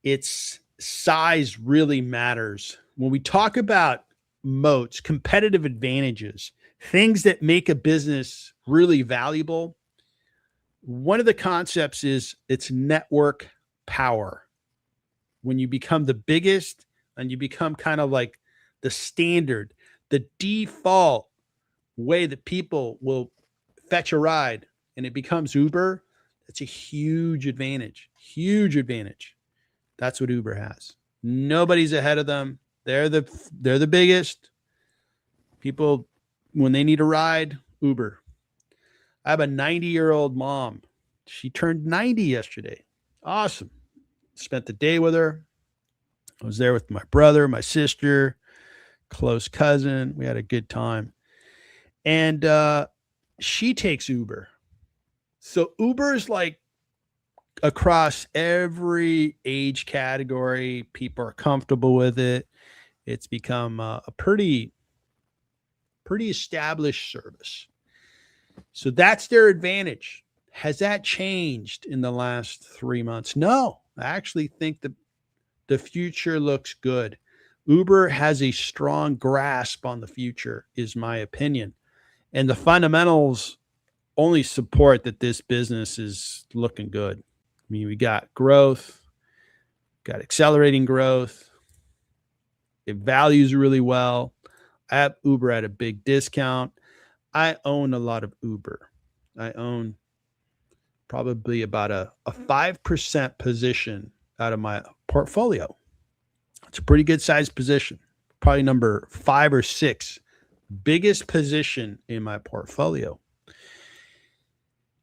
its size really matters. When we talk about moats, competitive advantages, things that make a business really valuable, one of the concepts is its network power. When you become the biggest and you become kind of like the standard, the default way that people will fetch a ride, and it becomes Uber, that's a huge advantage. Huge advantage. That's what Uber has. Nobody's ahead of them. They're the biggest. People, when they need a ride, Uber. I have a 90-year-old mom. She turned 90 yesterday. Awesome. Spent the day with her. I was there with my brother, my sister, close cousin. We had a good time. And she takes Uber. So Uber is like across every age category. People are comfortable with it. It's become a pretty established service. So that's their advantage. Has that changed in the last 3 months? No, I actually think the future looks good. Uber has a strong grasp on the future, is my opinion. And the fundamentals only support that this business is looking good. I mean, we got growth, got accelerating growth. It values really well. I have Uber at a big discount. I own a lot of Uber. I own probably about a 5% position out of my portfolio. It's a pretty good sized position, probably number 5 or 6 biggest position in my portfolio.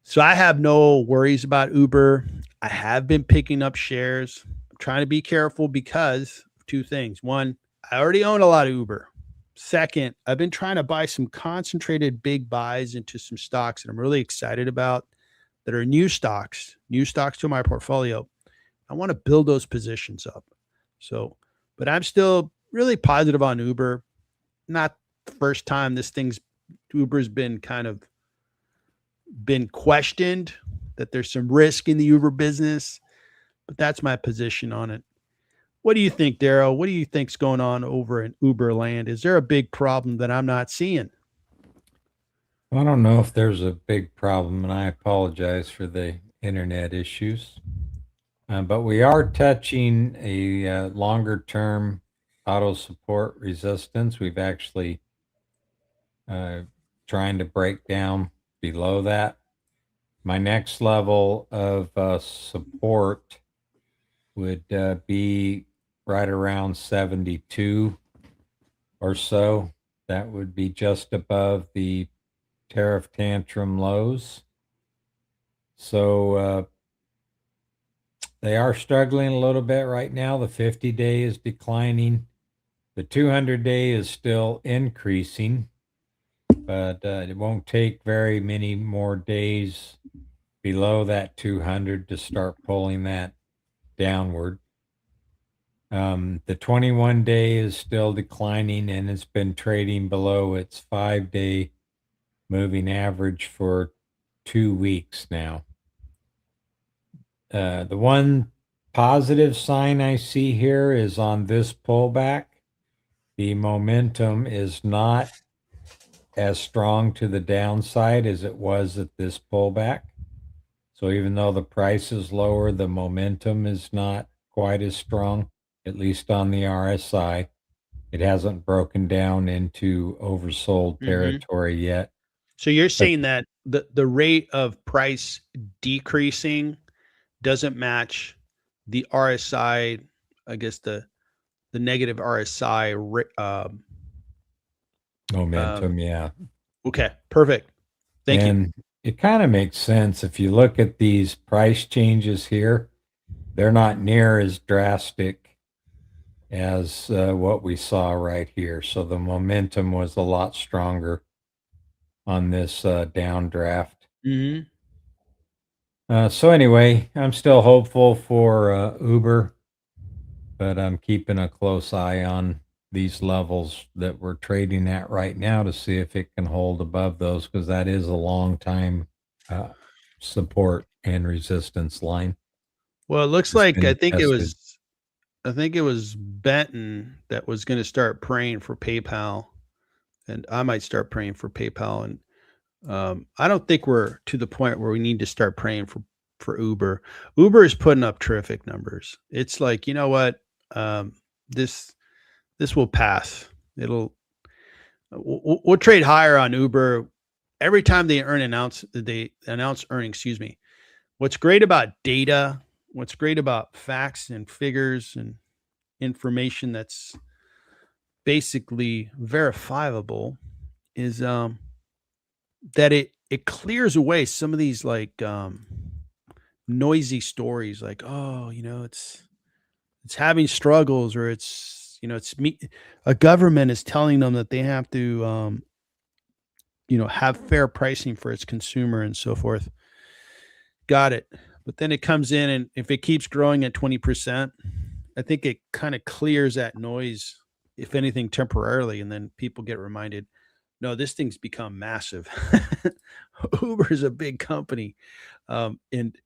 So I have no worries about Uber. I have been picking up shares. I'm trying to be careful because of 2 things. One, I already own a lot of Uber. Second, I've been trying to buy some concentrated big buys into some stocks that I'm really excited about that are new stocks to my portfolio. I want to build those positions up. So, but I'm still really positive on Uber. Not the first time Uber's been questioned, that there's some risk in the Uber business, but that's my position on it. What do you think, Daryl? What do you think's going on over in Uber land? Is there a big problem that I'm not seeing? I don't know if there's a big problem, and I apologize for the internet issues. But we are touching a longer term auto support resistance. We've actually trying to break down below that. My next level of support would be right around 72 or so. That would be just above the tariff tantrum lows. So they are struggling a little bit right now. The 50-day is declining. The 200-day is still increasing, but it won't take very many more days below that 200 to start pulling that downward. The 21-day is still declining, and it's been trading below its 5-day moving average for 2 weeks now. The one positive sign I see here is on this pullback. The momentum is not as strong to the downside as it was at this pullback. So even though the price is lower, the momentum is not quite as strong, at least on the RSI. It hasn't broken down into oversold territory yet. So you're saying that the rate of price decreasing doesn't match the RSI, I guess the negative RSI. Momentum, yeah. Okay, perfect. Thank you. And it kind of makes sense. If you look at these price changes here, they're not near as drastic as what we saw right here. So the momentum was a lot stronger on this downdraft. So anyway, I'm still hopeful for Uber, but I'm keeping a close eye on these levels that we're trading at right now to see if it can hold above those, because that is a long time support and resistance line. Well, it looks It's like been I think tested. it was Benton that was going to start praying for PayPal, and I might start praying for PayPal. And I don't think we're to the point where we need to start praying for Uber. Uber is putting up terrific numbers. It's like, you know what, this will pass. We'll trade higher on Uber every time they announce earnings. Excuse me. What's great about data, what's great about facts and figures and information that's basically verifiable is that it clears away some of these like noisy stories like, oh, it's having struggles, or it's me, a government is telling them that they have to have fair pricing for its consumer and so forth. Got it. But then it comes in, and if it keeps growing at 20%, I think it kind of clears that noise, if anything, temporarily, and then people get reminded, no, this thing's become massive. Uber is a big company. And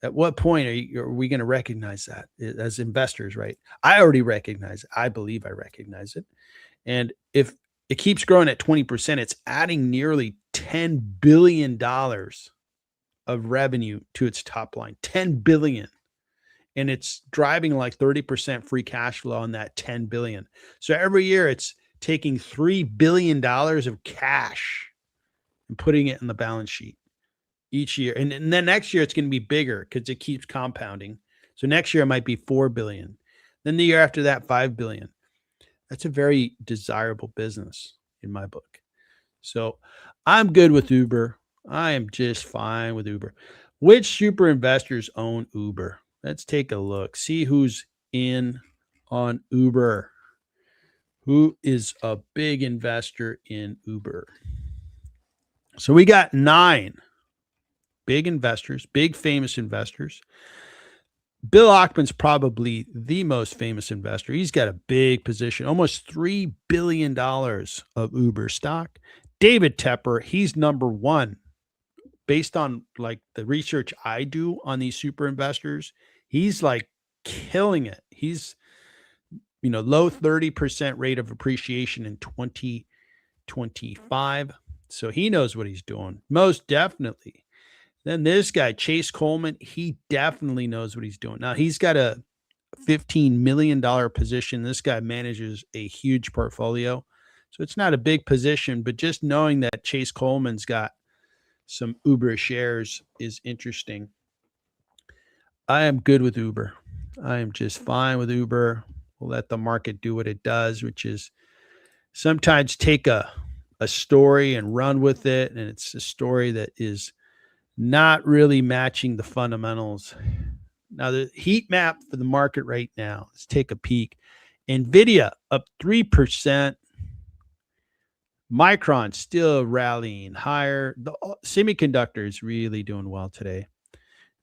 at what point are we going to recognize that as investors, right? I already recognize it. I believe I recognize it. And if it keeps growing at 20%, it's adding nearly $10 billion of revenue to its top line. 10 billion. And it's driving like 30% free cash flow on that 10 billion. So every year it's taking $3 billion of cash and putting it in the balance sheet each year. And then next year it's going to be bigger because it keeps compounding. So next year it might be 4 billion. Then the year after that, 5 billion. That's a very desirable business in my book. So I'm good with Uber. I am just fine with Uber. Which super investors own Uber? Let's take a look. See who's in on Uber. Who is a big investor in Uber? So we got 9 big investors, big famous investors. Bill Ackman's probably the most famous investor. He's got a big position, almost $3 billion of Uber stock. David Tepper, he's number 1. Based on like the research I do on these super investors, he's like killing it. He's, low 30% rate of appreciation in 2025. So he knows what he's doing, most definitely. Then this guy, Chase Coleman, he definitely knows what he's doing. Now he's got a $15 million position. This guy manages a huge portfolio. So it's not a big position, but just knowing that Chase Coleman's got some Uber shares is interesting. I am good with Uber. I am just fine with Uber. We'll let the market do what it does, which is sometimes take a story and run with it. And it's a story that is not really matching the fundamentals. Now, the heat map for the market right now, let's take a peek. NVIDIA up 3%. Micron still rallying higher. The semiconductor is really doing well today.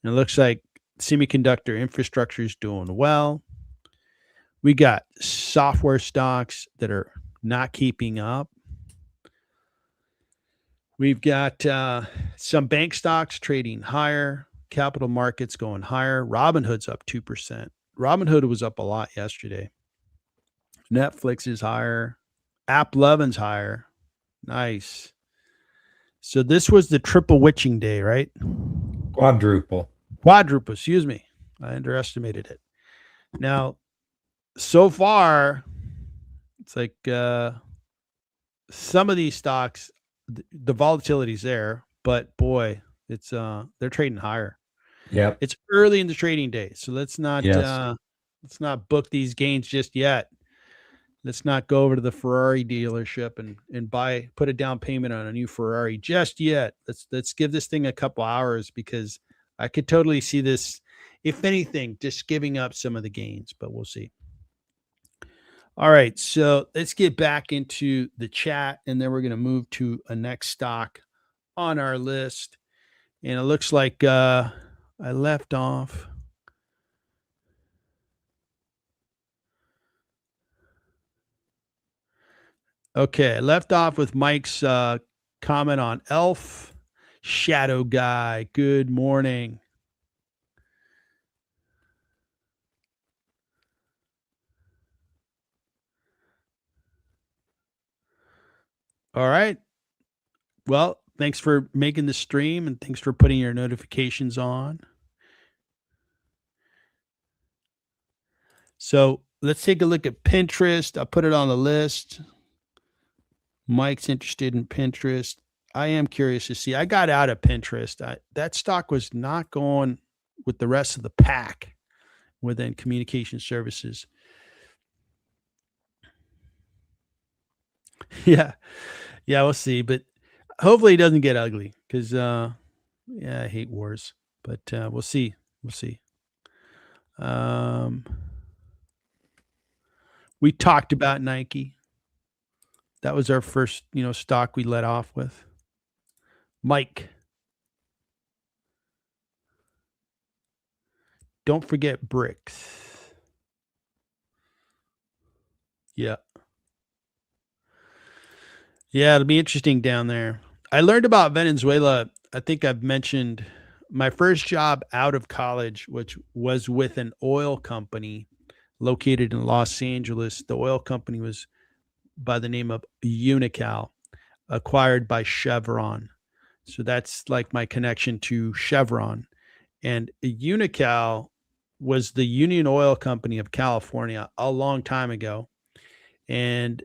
And it looks like semiconductor infrastructure is doing well. We got software stocks that are not keeping up. We've got some bank stocks trading higher. Capital markets going higher. Robinhood's up 2%. Robinhood was up a lot yesterday. Netflix is higher. App11's higher. Nice. So this was the triple witching day, right? Quadruple, excuse me. I underestimated it. Now, so far, it's like some of these stocks, the volatility's there, but boy, it's they're trading higher. Yep. It's early in the trading day, so let's not book these gains just yet. Let's not go over to the Ferrari dealership and put a down payment on a new Ferrari just yet. Let's give this thing a couple hours, because I could totally see this, if anything, just giving up some of the gains, but we'll see. All right, so let's get back into the chat, and then we're going to move to a next stock on our list. And it looks like I left off. Okay, I left off with Mike's comment on Elf. Shadow Guy, good morning. All right. Well, thanks for making the stream, and thanks for putting your notifications on. So let's take a look at Pinterest. I'll put it on the list. Mike's interested in Pinterest. I am curious to see. I got out of Pinterest. That stock was not going with the rest of the pack within communication services. Yeah. Yeah, we'll see, but hopefully it doesn't get ugly because yeah, I hate wars, but we'll see. We'll see. Um, we talked about Nike. That was our first, stock we let off with. Mike, don't forget bricks. Yeah. Yeah, it'll be interesting down there. I learned about Venezuela. I think I've mentioned my first job out of college, which was with an oil company located in Los Angeles. The oil company was by the name of Unical, acquired by Chevron. So that's like my connection to Chevron. And Unical was the Union Oil Company of California a long time ago. And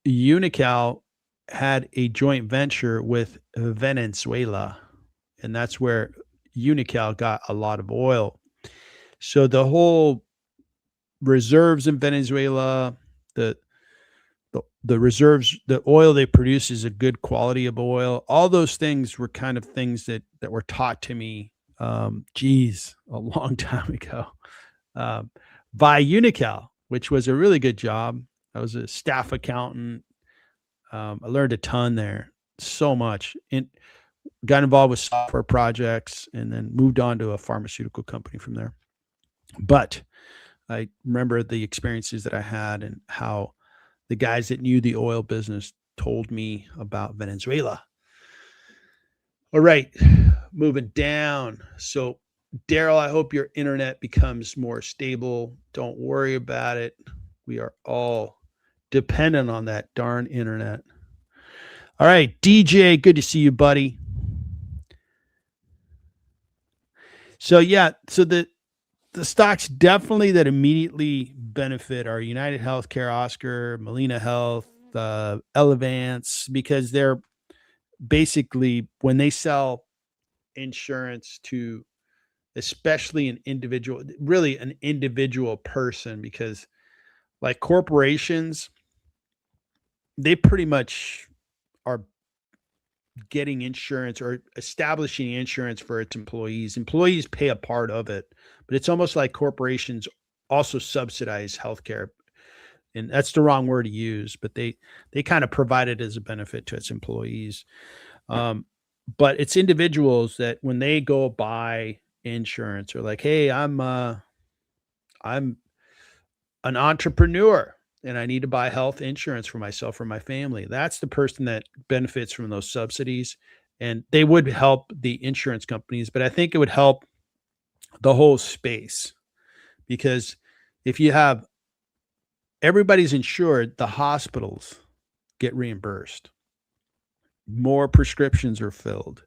Unical had a joint venture with Venezuela. And that's where Unical got a lot of oil. So the whole reserves in Venezuela, the the reserves, the oil they produce is a good quality of oil. All those things were kind of things that were taught to me, geez, a long time ago, um, by Unical, which was a really good job. I was a staff accountant. I learned a ton there, so much, and got involved with software projects, and then moved on to a pharmaceutical company from there. But I remember the experiences that I had and how the guys that knew the oil business told me about Venezuela. All right, moving down. So, Daryl, I hope your internet becomes more stable. Don't worry about it. We are all dependent on that darn internet. All right, DJ, good to see you, buddy. So yeah, so the stocks definitely that immediately benefit are United Healthcare, Oscar, Molina Health, Elevance, because they're basically when they sell insurance to especially an individual, really an individual person, because like corporations, they pretty much are getting insurance or establishing insurance for its employees. Employees pay a part of it, but it's almost like corporations also subsidize healthcare. And that's the wrong word to use, but they kind of provide it as a benefit to its employees. Um, but it's individuals that when they go buy insurance are like, hey, I'm an entrepreneur and I need to buy health insurance for myself or my family. That's the person that benefits from those subsidies. And they would help the insurance companies, but I think it would help the whole space because if you have everybody's insured, the hospitals get reimbursed. More prescriptions are filled,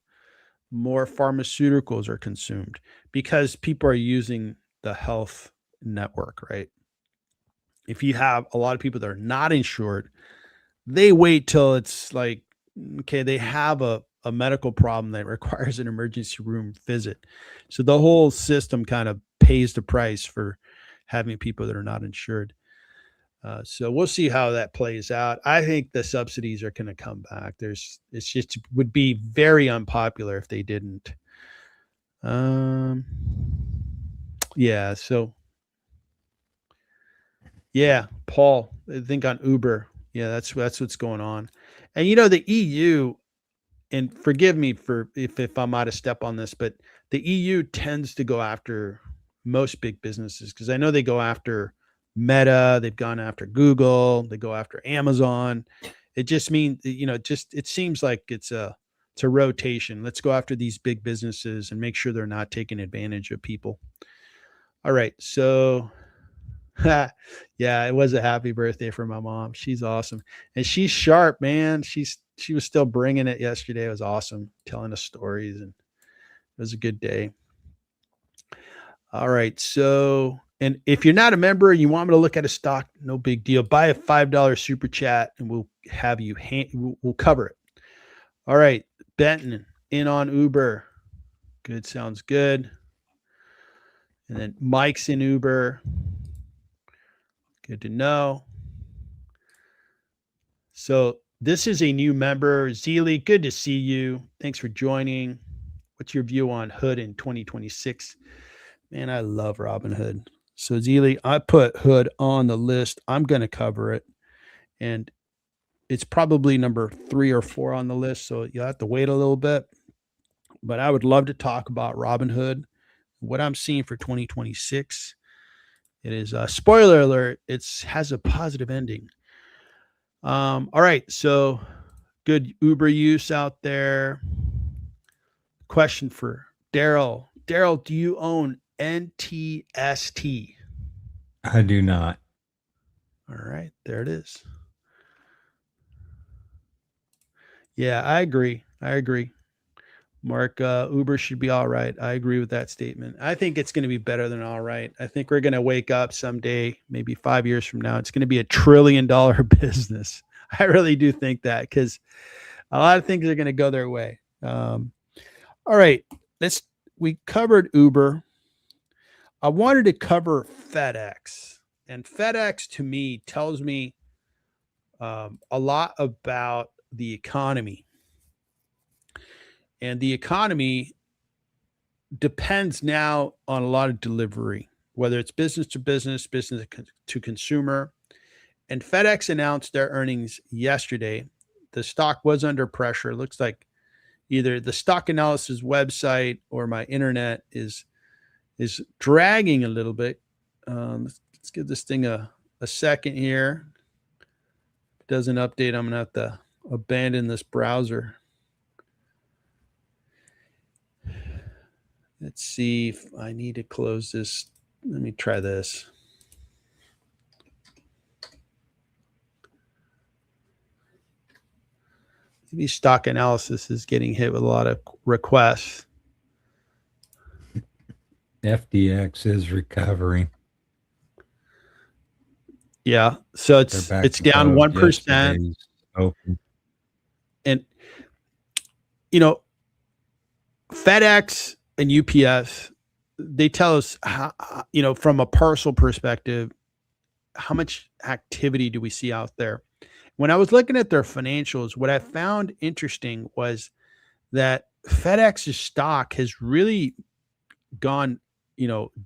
more pharmaceuticals are consumed because people are using the health network, right? If you have a lot of people that are not insured, they wait till it's like, okay, they have a medical problem that requires an emergency room visit. So the whole system kind of pays the price for having people that are not insured. So we'll see how that plays out. I think the subsidies are going to come back. It's just would be very unpopular if they didn't. Um, yeah. So yeah, Paul, I think on Uber. Yeah, that's what's going on. And the EU, and forgive me for if I'm out of step on this, but the EU tends to go after most big businesses because I know they go after Meta, they've gone after Google, they go after Amazon. It just means, it seems like it's a rotation. Let's go after these big businesses and make sure they're not taking advantage of people. All right, so yeah, it was a happy birthday for my mom. She's awesome. And she's sharp, man. She was still bringing it yesterday. It was awesome telling us stories and it was a good day. All right. So, and if you're not a member and you want me to look at a stock, no big deal. Buy a $5 super chat and we'll have you we'll cover it. All right. Benton in on Uber. Good. Sounds good. And then Mike's in Uber. Good to know. So This is a new member. Zeely, good to see you. Thanks for joining. What's your view on Hood in 2026? Man, I love Robinhood. So, Zeely, I put Hood on the list. I'm going to cover it. And it's probably number 3 or 4 on the list. So, you'll have to wait a little bit. But I would love to talk about Robinhood, what I'm seeing for 2026. It is a spoiler alert. It has a positive ending. All right. So, good Uber use out there. Question for Daryl. Daryl, do you own NTST? I do not. All right, there it is. Yeah, I agree. Mark, Uber should be all right. I agree with that statement. I think it's going to be better than all right. I think we're going to wake up someday, maybe 5 years from now. It's going to be $1 trillion business. I really do think that, because a lot of things are going to go their way. All right, we covered Uber. I wanted to cover FedEx, and FedEx to me tells me a lot about the economy. And the economy depends now on a lot of delivery, whether it's business to business, business to consumer. And FedEx announced their earnings yesterday. The stock was under pressure. It looks like either the stock analysis website or my internet is dragging a little bit. Let's give this thing a second here. If it doesn't update, I'm going to have to abandon this browser. Let's see if I need to close this. Let me try this. Maybe stock analysis is getting hit with a lot of requests. FDX is recovering. Yeah, so it's down 1%. Open. And FedEx and UPS, they tell us how, from a parcel perspective, how much activity do we see out there? When I was looking at their financials, what I found interesting was that FedEx's stock has really gone,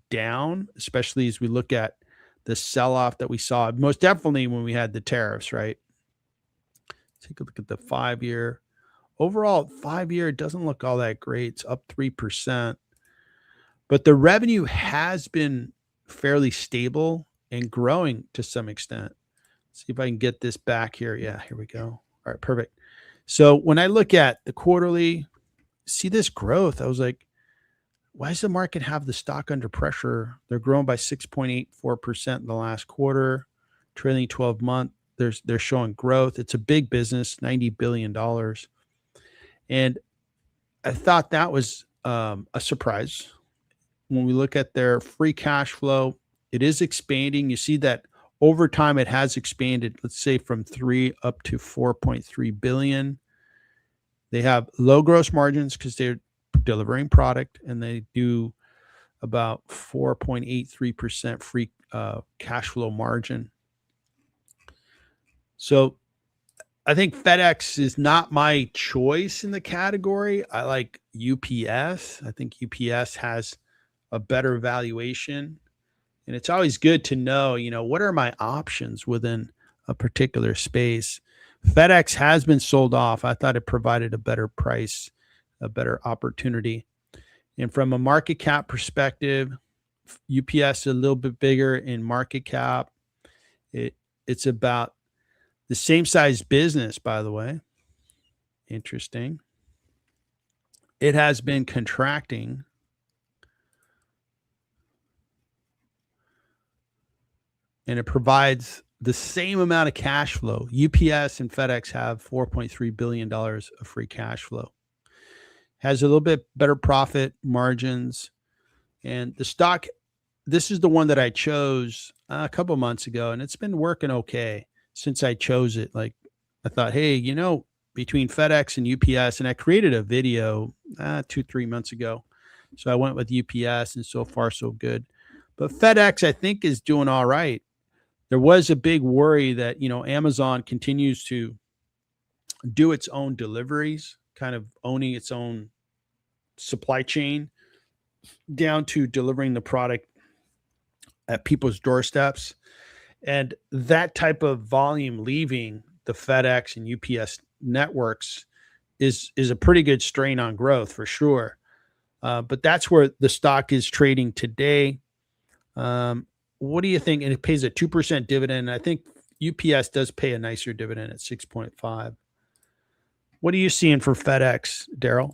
down, especially as we look at the sell-off that we saw, most definitely when we had the tariffs, right? Take a look at the 5-year. Overall, 5-year doesn't look all that great. It's up 3%. But the revenue has been fairly stable and growing to some extent. Let's see if I can get this back here. Yeah, here we go. All right, perfect. So when I look at the quarterly, see this growth, I was like, why does the market have the stock under pressure? They're growing by 6.84% in the last quarter, trailing 12 month. They're showing growth. It's a big business, $90 billion. And I thought that was a surprise. When we look at their free cash flow, it is expanding. You see that over time it has expanded, let's say from 3 up to 4.3 billion. They have low gross margins because they're delivering product, and they do about 4.83% free cash flow margin. So I think FedEx is not my choice in the category. I like UPS. I think UPS has a better valuation. And it's always good to know, what are my options within a particular space. FedEx has been sold off. I thought it provided a better price, a better opportunity. And from a market cap perspective, UPS is a little bit bigger in market cap. It's about the same size business, by the way. Interesting. It has been contracting. And it provides the same amount of cash flow. UPS and FedEx have $4.3 billion of free cash flow. Has a little bit better profit margins. And the stock, this is the one that I chose a couple months ago, and it's been working okay since I chose it. Like, I thought, hey, between FedEx and UPS, and I created a video 2-3 months ago. So I went with UPS, and so far so good. But FedEx, I think, is doing all right. There was a big worry that, Amazon continues to do its own deliveries, kind of owning its own supply chain down to delivering the product at people's doorsteps. And that type of volume leaving the FedEx and UPS networks is a pretty good strain on growth for sure. But that's where the stock is trading today. What do you think? And it pays a 2% dividend. I think UPS does pay a nicer dividend at 6.5. What are you seeing for FedEx, Daryl?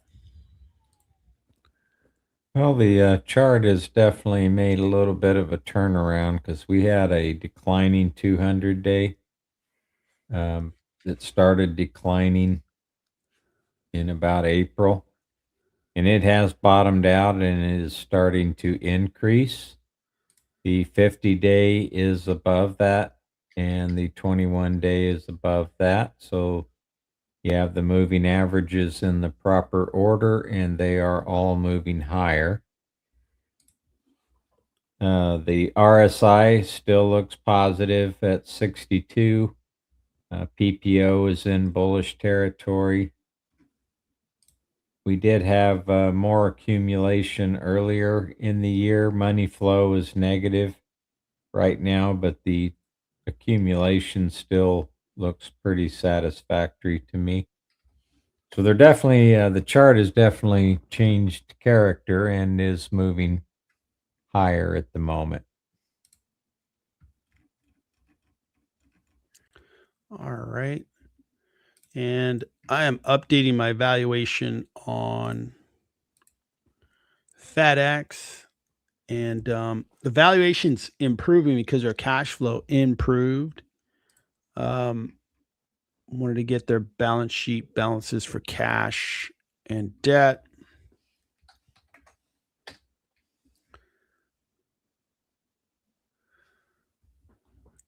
Well, the chart has definitely made a little bit of a turnaround because we had a declining 200 day that started declining in about April, and it has bottomed out and is starting to increase. The 50-day is above that, and the 21-day is above that. So you have the moving averages in the proper order, and they are all moving higher. The RSI still looks positive at 62. PPO is in bullish territory. We did have more accumulation earlier in the year. Money flow is negative right now, but the accumulation still looks pretty satisfactory to me. So they're definitely, the chart has definitely changed character and is moving higher at the moment. All right. And I am updating my valuation on FedEx. And the valuation's improving because our cash flow improved. Wanted to get their balance sheet balances for cash and debt.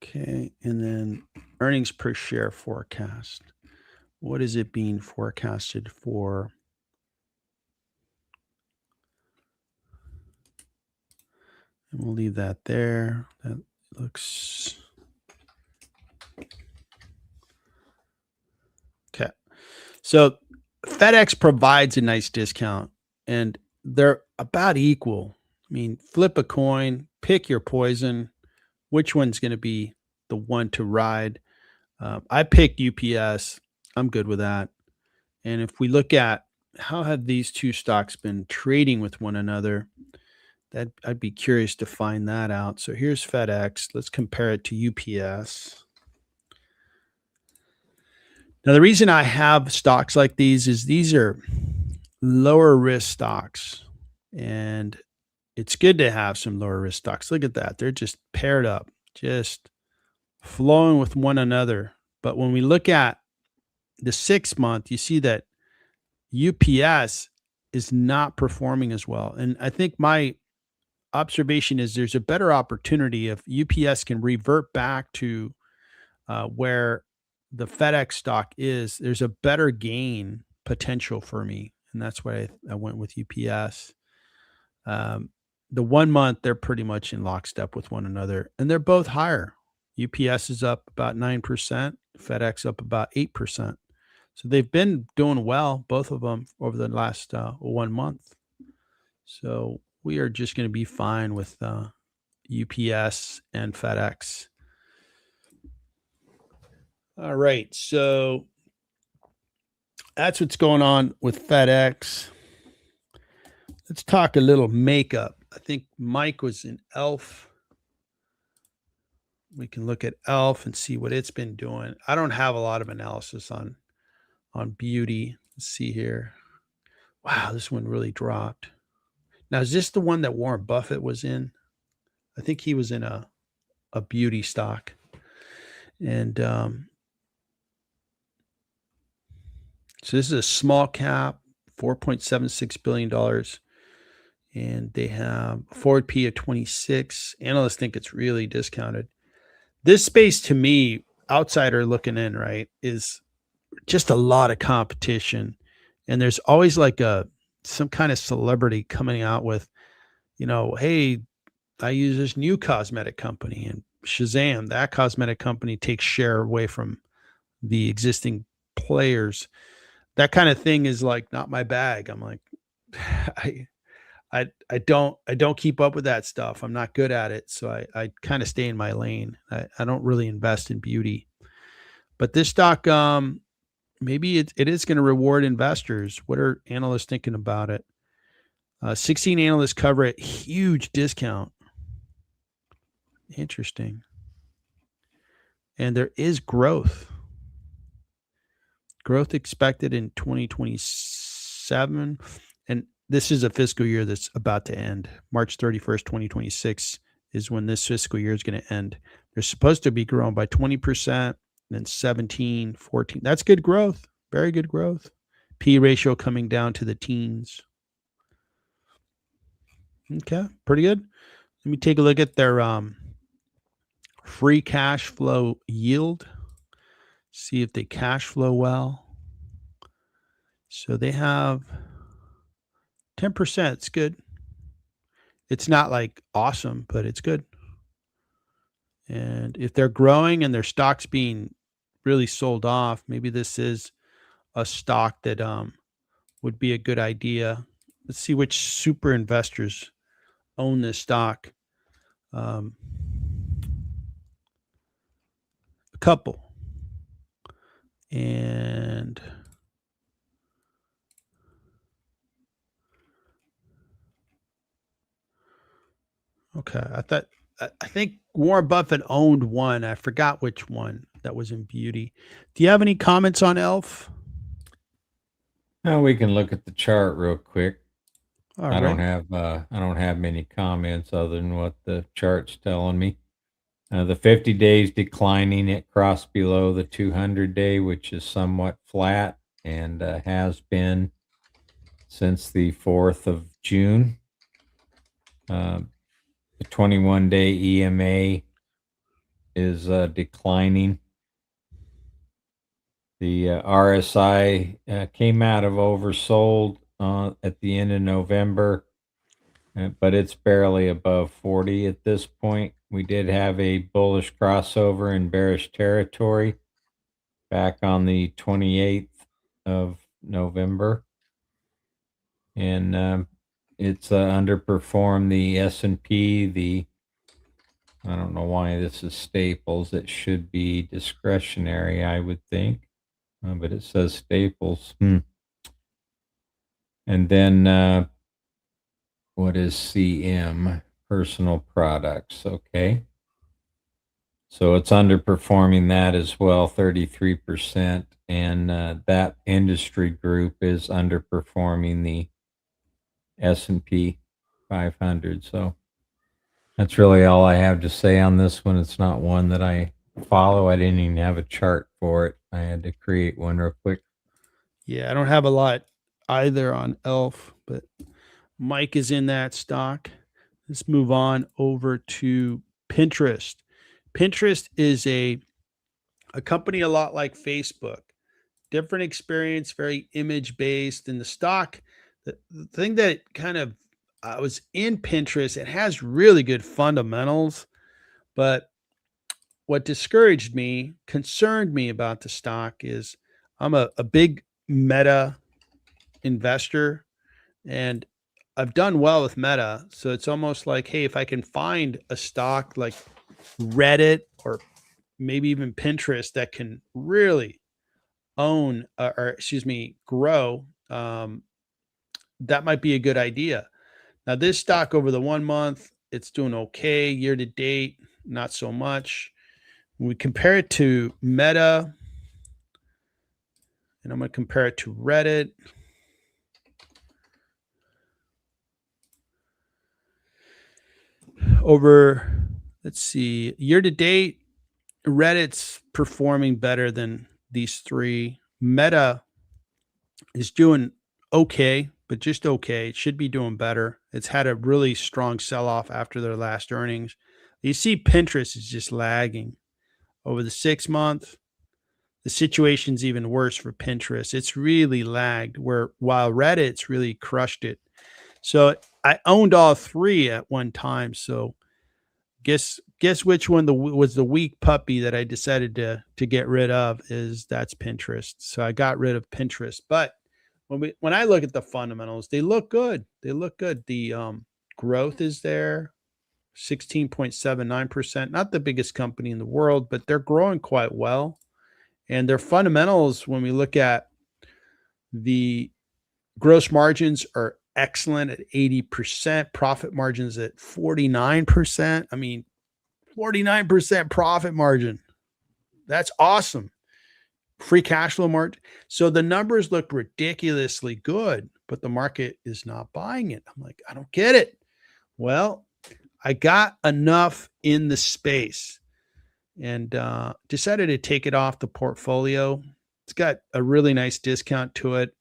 Okay, and then earnings per share forecast. What is it being forecasted for? And we'll leave that there. That looks okay. So FedEx provides a nice discount and they're about equal. I mean, flip a coin, pick your poison. Which one's going to be the one to ride? I picked UPS. I'm good with that. And if we look at how have these two stocks been trading with one another, that I'd be curious to find that out. So here's FedEx. Let's compare it to UPS. Now, the reason I have stocks like these is these are lower risk stocks. And it's good to have some lower risk stocks. Look at that. They're just paired up, just flowing with one another. But when we look at the 6 month, you see that UPS is not performing as well. And I think my observation is there's a better opportunity if UPS can revert back to where the FedEx stock is. There's a better gain potential for me. And that's why I went with UPS. The 1 month, they're pretty much in lockstep with one another, and they're both higher. UPS is up about 9%, FedEx up about 8%. So they've been doing well, both of them, over the last 1 month. So we are just going to be fine with UPS and FedEx. All right. So that's what's going on with FedEx. Let's talk a little makeup. I think Mike was in ELF. We can look at ELF and see what it's been doing. I don't have a lot of analysis on beauty. Let's see here. Wow, this one really dropped. Now, is this the one that Warren Buffett was in? I think he was in a beauty stock. And so this is a small cap, $4.76 billion. And they have a forward P of 26. Analysts think it's really discounted. This space, to me, outsider looking in, right, is just a lot of competition. And there's always like some kind of celebrity coming out with, hey, I use this new cosmetic company, and Shazam, that cosmetic company takes share away from the existing players. That kind of thing is like not my bag. I'm like, I don't keep up with that stuff. I'm not good at it. So I kind of stay in my lane. I don't really invest in beauty. But this stock, maybe it is going to reward investors. What are analysts thinking about it? 16 analysts cover it. Huge discount. Interesting. And there is growth. Growth expected in 2027. And this is a fiscal year that's about to end. March 31st, 2026 is when this fiscal year is going to end. They're supposed to be growing by 20%, then 17, 14. That's good growth. Very good growth. P ratio coming down to the teens. Okay, pretty good. Let me take a look at their free cash flow yield. See if they cash flow well. So they have 10%. It's good. It's not like awesome, but it's good. And if they're growing and their stock's being really sold off, maybe this is a stock that would be a good idea. Let's see which super investors own this stock. A couple. And okay, I think Warren Buffett owned one. I forgot which one that was in beauty. Do you have any comments on ELF? Now we can look at the chart real quick. All I right. don't have many comments other than what the chart's telling me. The 50 days declining, it crossed below the 200-day, which is somewhat flat and has been since the 4th of June. The 21-day EMA is declining. The RSI came out of oversold at the end of November, but it's barely above 40 at this point. We did have a bullish crossover in bearish territory back on the 28th of November, and it's underperformed the S&P. I don't know why this is staples. It should be discretionary, I would think, but it says staples. And then what is CM? Personal products. Okay. So it's underperforming that as well, 33%. And that industry group is underperforming the S&P 500. So that's really all I have to say on this one. It's not one that I follow. I didn't even have a chart for it. I had to create one real quick. Yeah, I don't have a lot either on ELF, but Mike is in that stock. Let's move on over to Pinterest. Pinterest is a company a lot like Facebook. Different experience, very image based. And the stock, the thing that kind of I was in Pinterest, it has really good fundamentals, but what discouraged me, concerned me about the stock is I'm a big Meta investor and I've done well with Meta. So it's almost like, hey, if I can find a stock like Reddit or maybe even Pinterest that can really own or excuse me, grow, that might be a good idea. Now, this stock over the 1 month, it's doing okay. Year to date, not so much. When we compare it to Meta, and I'm going to compare it to Reddit. Over, let's see, year to date, Reddit's performing better than these three. Meta is doing okay, but just okay. It should be doing better. It's had a really strong sell off after their last earnings. You see, Pinterest is just lagging over the 6 month. The situation's even worse for Pinterest. It's really lagged while Reddit's really crushed it. So I owned all three at one time. So Guess which one was the weak puppy that I decided to get rid of? That's Pinterest. So I got rid of Pinterest. But when I look at the fundamentals, they look good. They look good. The growth is there, 16.79%. Not the biggest company in the world, but they're growing quite well. And their fundamentals, when we look at the gross margins, are excellent at 80%, profit margins at 49%. I mean, 49% profit margin. That's awesome. Free cash flow margin. So the numbers look ridiculously good, but the market is not buying it. I'm like, I don't get it. Well, I got enough in the space and decided to take it off the portfolio. It's got a really nice discount to it.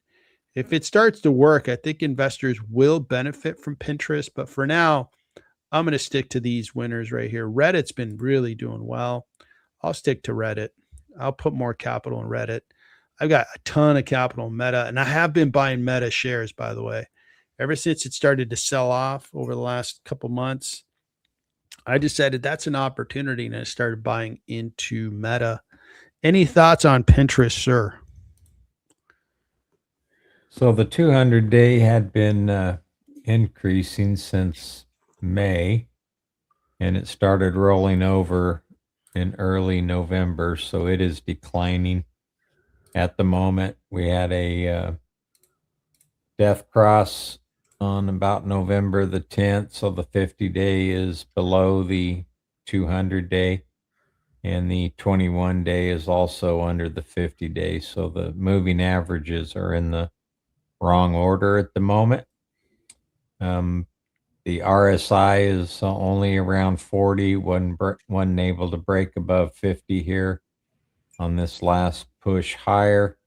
If it starts to work, I think investors will benefit from Pinterest. But for now, I'm going to stick to these winners right here. Reddit's been really doing well. I'll stick to Reddit. I'll put more capital in Reddit. I've got a ton of capital in Meta, and I have been buying Meta shares, by the way. Ever since it started to sell off over the last couple months, I decided that's an opportunity, and I started buying into Meta. Any thoughts on Pinterest, sir? So the 200-day had been increasing since May, and it started rolling over in early November, so it is declining at the moment. We had a death cross on about November the 10th, so the 50-day is below the 200-day, and the 21-day is also under the 50-day, so the moving averages are in the wrong order at the moment. The RSI is only around 40, wasn't able to break above 50 here on this last push higher.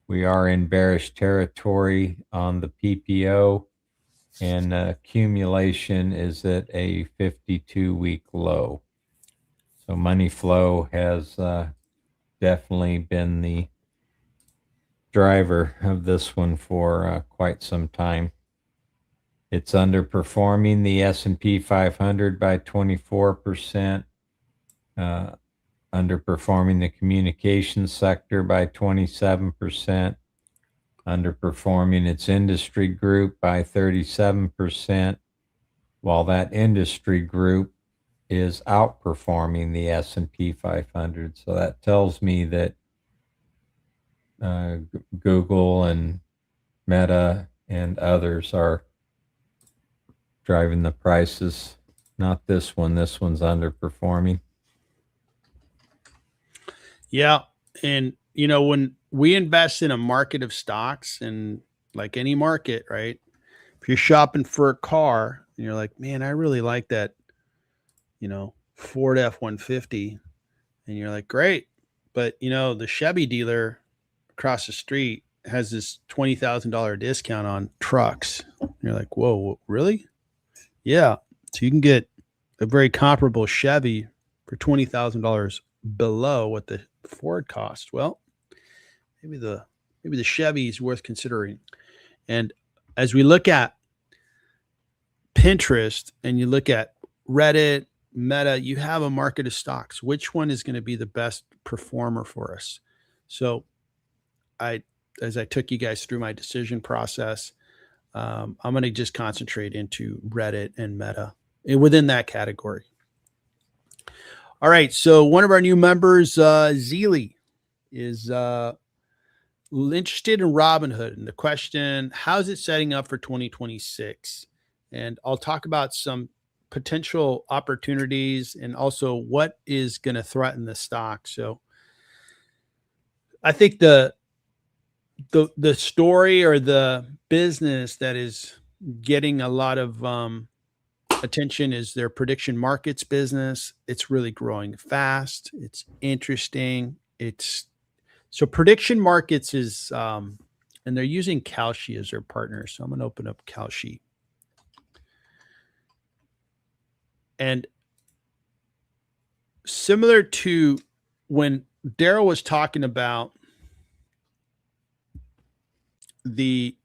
We are in bearish territory on the PPO, and accumulation is at a 52-week low. So money flow has definitely been the driver of this one for quite some time. It's underperforming the S&P 500 by 24%, underperforming the communications sector by 27%, underperforming its industry group by 37%, while that industry group is outperforming the S&P 500. So that tells me that Google and Meta and others are driving the prices. Not this one. This one's underperforming. Yeah. And, when we invest in a market of stocks, and like any market, right? If you're shopping for a car and you're like, man, I really like that, Ford F-150. And you're like, great. But, the Chevy dealer across the street has this $20,000 discount on trucks. And you're like, whoa, really? Yeah. So you can get a very comparable Chevy for $20,000 below what the Ford cost. Well, maybe the Chevy is worth considering. And as we look at Pinterest and you look at Reddit, Meta, you have a market of stocks. Which one is going to be the best performer for us? So as I took you guys through my decision process, I'm going to just concentrate into Reddit and Meta within that category. All right. So one of our new members, Zeely, is interested in Robinhood. And the question, how's it setting up for 2026? And I'll talk about some potential opportunities and also what is going to threaten the stock. So I think the story or the business that is getting a lot of attention is their prediction markets business. It's really growing fast. It's interesting. So prediction markets is, and they're using Kalshi as their partner. So I'm going to open up Kalshi. And similar to when Daryl was talking about the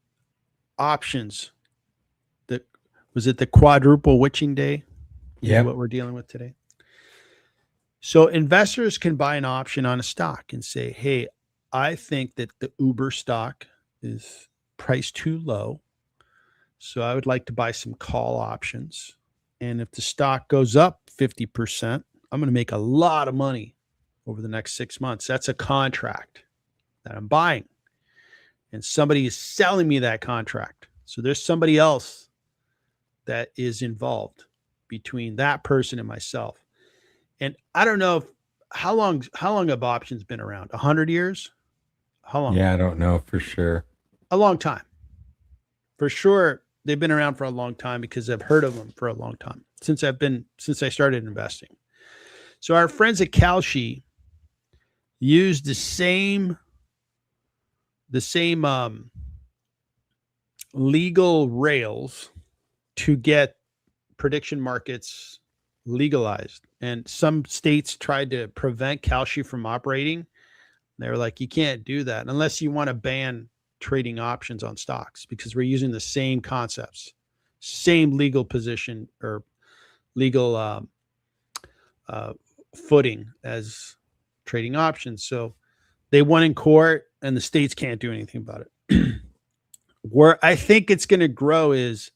options, was it the quadruple witching day? Yeah. what we're dealing with today. So investors can buy an option on a stock and say, hey, I think that the Uber stock is priced too low. So I would like to buy some call options. And if the stock goes up 50%, I'm going to make a lot of money over the next 6 months. That's a contract that I'm buying. And somebody is selling me that contract. So there's somebody else that is involved between that person and myself. And I don't know how long have options been around? 100 years? How long? Yeah, I don't know for sure. A long time. For sure, they've been around for a long time because I've heard of them for a long time since I started investing. So our friends at Kalshi used the same legal rails to get prediction markets legalized. And some states tried to prevent Kalshi from operating. They were like, you can't do that unless you want to ban trading options on stocks, because we're using the same concepts, same legal position or legal footing as trading options. So they won in court and the states can't do anything about it. Where I think it's going to grow is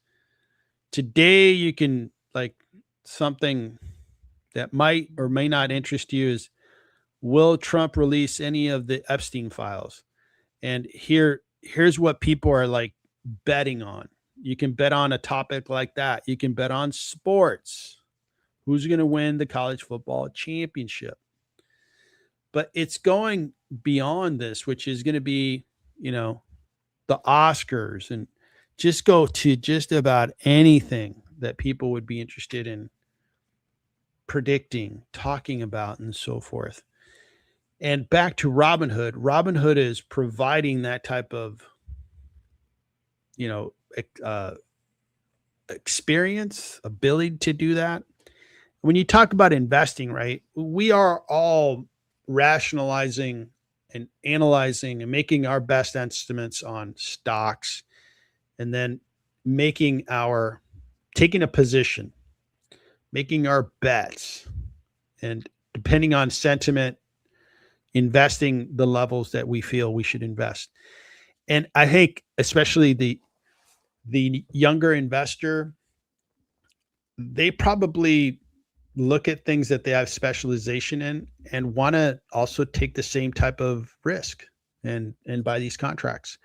today you can, like, something that might or may not interest you is, will Trump release any of the Epstein files? And here's what people are like betting on. You can bet on a topic like that. You can bet on sports. Who's going to win the college football championship? But it's going beyond this, which is going to be, the Oscars, and just go to just about anything that people would be interested in predicting, talking about, and so forth. And back to Robinhood. Robinhood is providing that type of, experience, ability to do that. When you talk about investing, right, we are all rationalizing and analyzing and making our best estimates on stocks, and then taking a position, making our bets, and depending on sentiment, investing the levels that we feel we should invest. And I think especially the younger investor, they probably look at things that they have specialization in and want to also take the same type of risk and buy these contracts.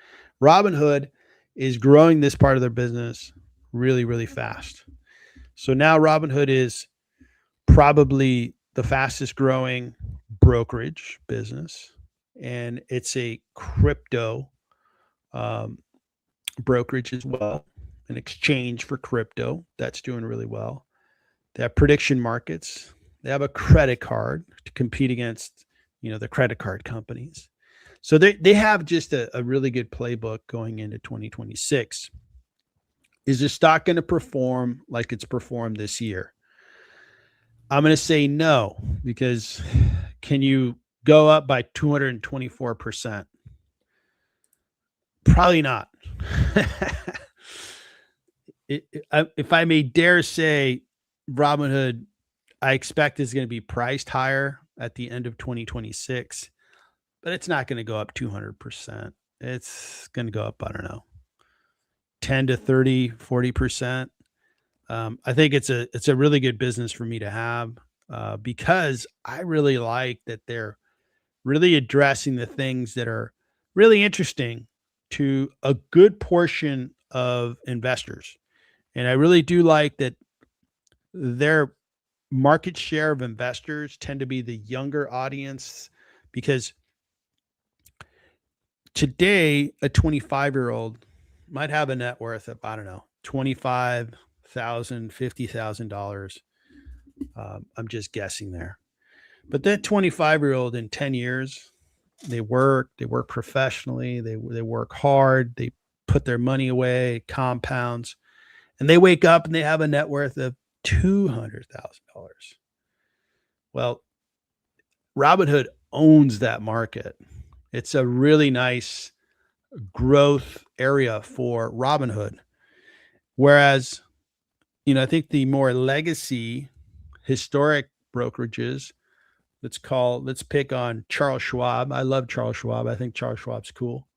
Robinhood is growing this part of their business really, really fast. So now Robinhood is probably the fastest growing brokerage business, and it's a crypto brokerage as well, an exchange for crypto that's doing really well. They have prediction markets. They have a credit card to compete against, the credit card companies. So they have just a really good playbook going into 2026. Is the stock going to perform like it's performed this year? I'm going to say no, because can you go up by 224%? Probably not. If I may dare say, Robinhood, I expect is going to be priced higher at the end of 2026, but it's not going to go up 200%. It's going to go up, I don't know, 10 to 30, 40%. I think it's a really good business for me to have, because I really like that they're really addressing the things that are really interesting to a good portion of investors. And I really do like that their market share of investors tend to be the younger audience, because today a 25-year-old might have a net worth of, I don't know, $25,000, $50,000. I'm just guessing there. But that 25-year-old in 10 years, they work professionally, they work hard, they put their money away, compounds, and they wake up and they have a net worth of $200,000. Well, Robinhood owns that market. It's a really nice growth area for Robinhood. Whereas I think the more legacy, historic brokerages, let's pick on Charles Schwab. I love Charles Schwab. I think Charles Schwab's cool.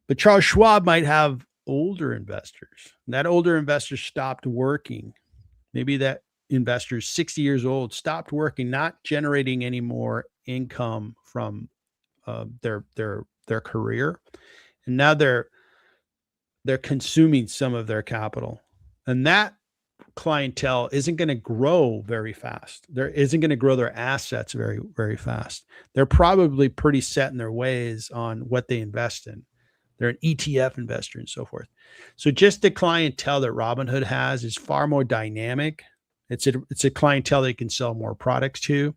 But Charles Schwab might have older investors. That older investor stopped working. Maybe that investor is 60 years old, stopped working, not generating any more income from their career, and now they're consuming some of their capital, and that clientele isn't going to grow very fast. There isn't going to grow their assets very, very fast. They're probably pretty set in their ways on what they invest in. They're an ETF investor and so forth. So just the clientele that Robinhood has is far more dynamic. It's a clientele they can sell more products to.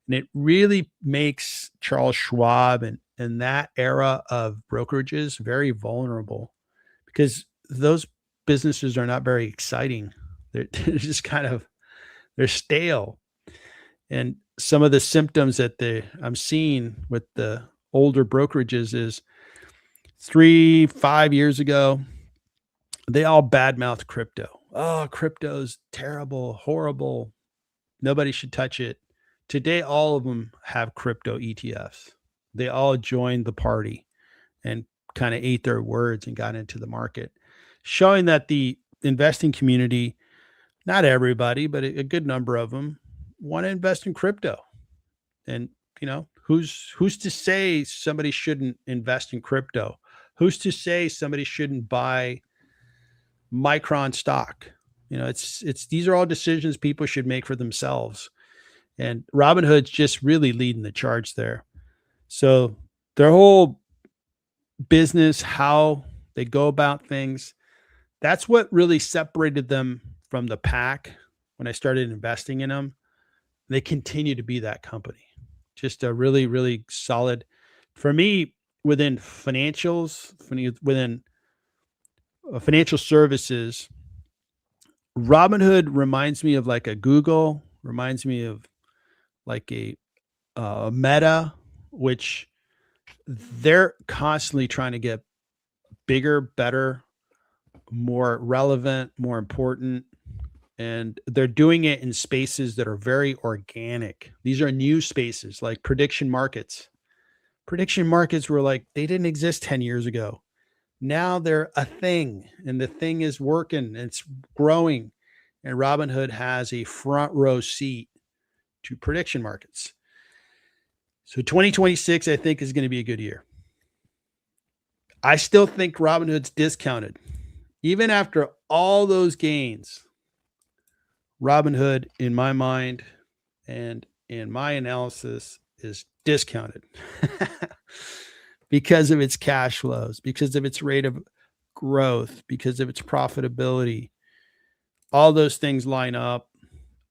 And it really makes Charles Schwab and that era of brokerages very vulnerable, because those businesses are not very exciting. They're just they're stale. And some of the symptoms that I'm seeing with the older brokerages is 3-5 years ago, they all badmouthed crypto. Oh, crypto's terrible, horrible. Nobody should touch it. Today, all of them have crypto ETFs. They all joined the party and kind of ate their words and got into the market, showing that the investing community, not everybody, but a good number of them, want to invest in crypto. And who's to say somebody shouldn't invest in crypto? Who's to say somebody shouldn't buy Micron stock? It's these are all decisions people should make for themselves. And Robinhood's just really leading the charge there. So their whole business, how they go about things, that's what really separated them from the pack when I started investing in them. They continue to be that company. Just a really, really solid, for me, within financials, within financial services. Robinhood reminds me of like a Google, reminds me of like a Meta, which they're constantly trying to get bigger, better, more relevant, more important. And they're doing it in spaces that are very organic. These are new spaces like prediction markets. Prediction markets were like, they didn't exist 10 years ago. Now they're a thing, and the thing is working, and it's growing. And Robinhood has a front row seat to prediction markets. So 2026, I think, is going to be a good year. I still think Robinhood's discounted. Even after all those gains, Robinhood, in my mind and in my analysis, is discounted because of its cash flows, because of its rate of growth, because of its profitability. All those things line up.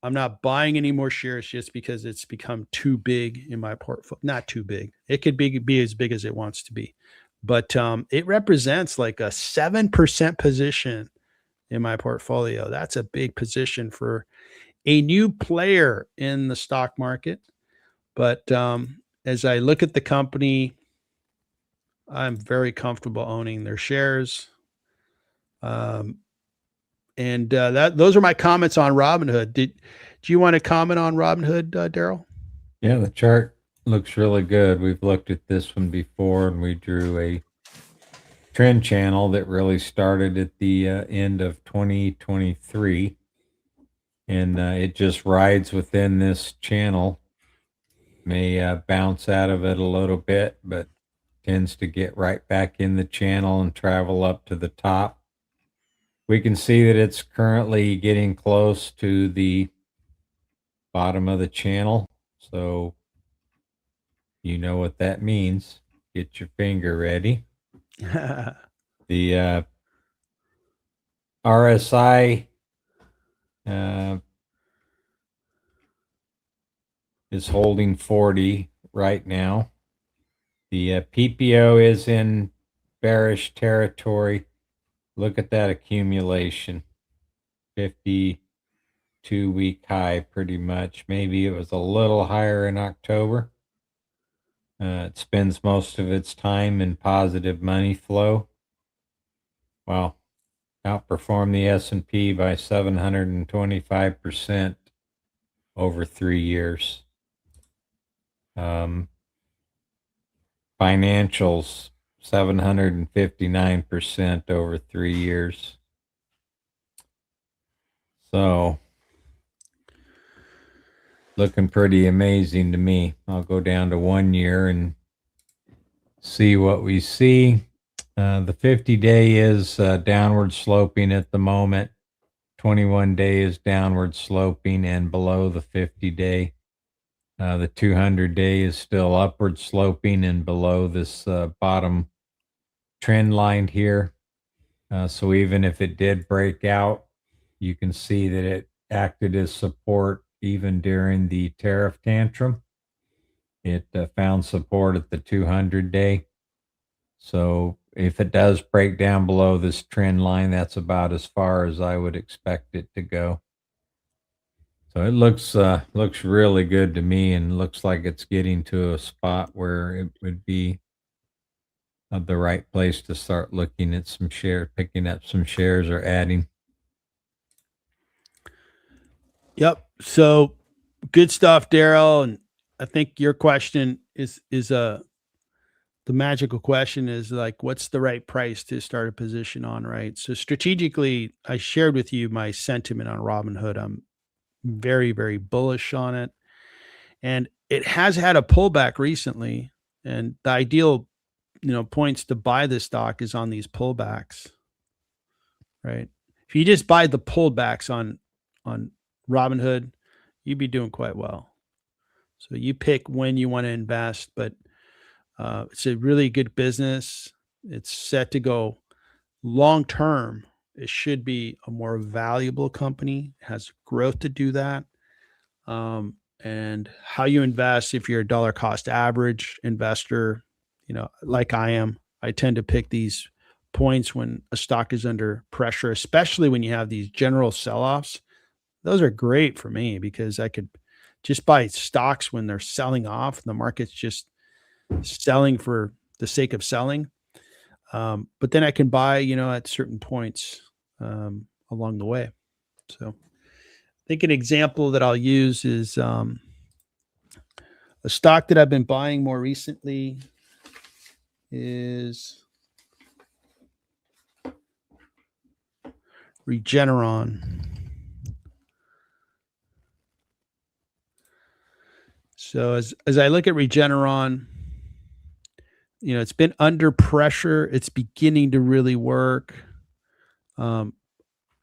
I'm not buying any more shares just because it's become too big in my portfolio. Not too big. It could be as big as it wants to be. But it represents like a 7% position in my portfolio. That's a big position for a new player in the stock market. But as I look at the company, I'm very comfortable owning their shares. And those are my comments on Robinhood. Do you want to comment on Robinhood, Daryl? Yeah, the chart looks really good. We've looked at this one before, and we drew a trend channel that really started at the end of 2023. And it just rides within this channel. May bounce out of it a little bit, but tends to get right back in the channel and travel up to the top. We can see that it's currently getting close to the bottom of the channel. So you know what that means. Get your finger ready. The RSI is holding 40 right now. The PPO is in bearish territory. Look at that accumulation. 52-week high pretty much. Maybe it was a little higher in October. It spends most of its time in positive money flow. Well, outperformed the S&P by 725% over 3 years. Financials, 759% over 3 years. So, looking pretty amazing to me. I'll go down to 1 year and see what we see. The 50-day is downward sloping at the moment. 21-day is downward sloping and below the 50-day. The 200-day is still upward sloping and below this bottom trend line here. So even if it did break out, you can see that it acted as support even during the tariff tantrum. It found support at the 200-day. So if it does break down below this trend line, that's about as far as I would expect it to go. So it looks really good to me, and looks like it's getting to a spot where it would be the right place to start looking at some shares, picking up some shares or adding. Yep. So good stuff, Daryl. And I think your question is the magical question is like, what's the right price to start a position on, right? So strategically, I shared with you my sentiment on Robinhood. I'm very, very bullish on it. And it has had a pullback recently. And the ideal, points to buy this stock is on these pullbacks, right? If you just buy the pullbacks on Robinhood, you'd be doing quite well. So you pick when you want to invest, but it's a really good business. It's set to go long term. It should be a more valuable company. It has growth to do that. And how you invest, if you're a dollar cost average investor, like I am, I tend to pick these points when a stock is under pressure, especially when you have these general sell-offs. Those are great for me because I could just buy stocks when they're selling off. The market's just selling for the sake of selling. But then I can buy, at certain points along the way. So I think an example that I'll use is a stock that I've been buying more recently is Regeneron. So as I look at Regeneron, it's been under pressure. It's beginning to really work.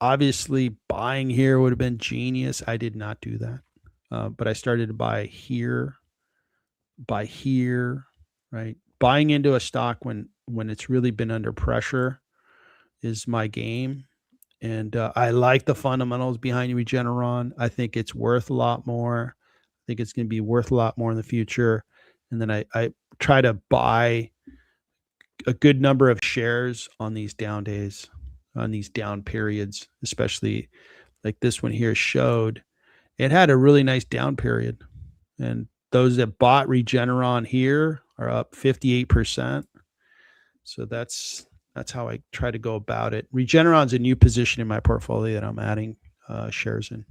Obviously, buying here would have been genius. I did not do that, but I started to buy here, right? Buying into a stock when it's really been under pressure is my game. And I like the fundamentals behind Regeneron. I think it's worth a lot more. I think it's going to be worth a lot more in the future. And then I try to buy a good number of shares on these down days, on these down periods, especially like this one here showed. It had a really nice down period. And those that bought Regeneron here are up 58%. So that's how I try to go about it. Regeneron's a new position in my portfolio that I'm adding shares in.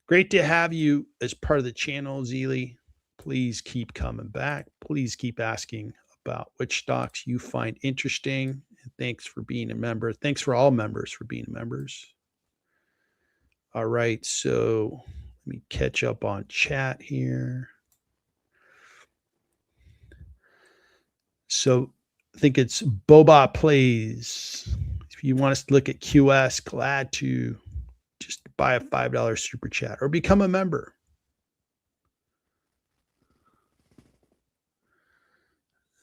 Great to have you as part of the channel, Zealy. Please keep coming back. Please keep asking about which stocks you find interesting. And thanks for being a member. Thanks for all members for being members. All right, so let me catch up on chat here. So I think it's Boba Plays. If you want us to look at QS, glad to just buy a $5 super chat or become a member.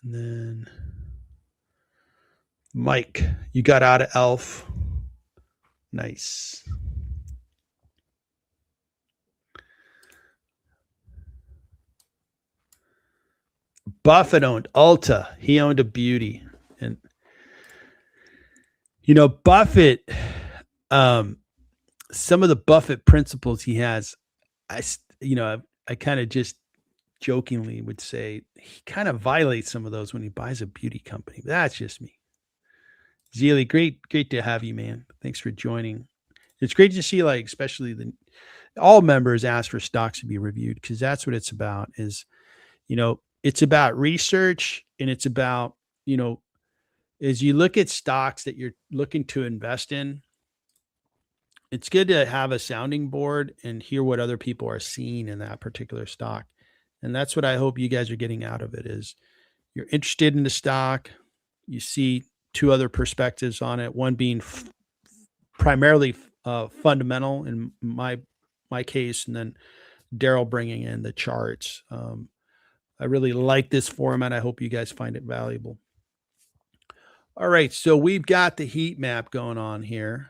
And then Mike, you got out of ELF. Nice. Buffett owned Ulta. He owned a beauty. And, Buffett, some of the Buffett principles he has, I kind of just jokingly would say he kind of violates some of those when he buys a beauty company. That's just me. Zealy, great to have you, man. Thanks for joining. It's great to see, like, especially all members ask for stocks to be reviewed because that's what it's about. Is it's about research and it's about you know as you look at stocks that you're looking to invest in, it's good to have a sounding board and hear what other people are seeing in that particular stock. And that's what I hope you guys are getting out of it is you're interested in the stock, you see two other perspectives on it, one being primarily fundamental in my case, and then Daryl bringing in the charts. I really like this format. I hope you guys find it valuable. All right, so we've got the heat map going on here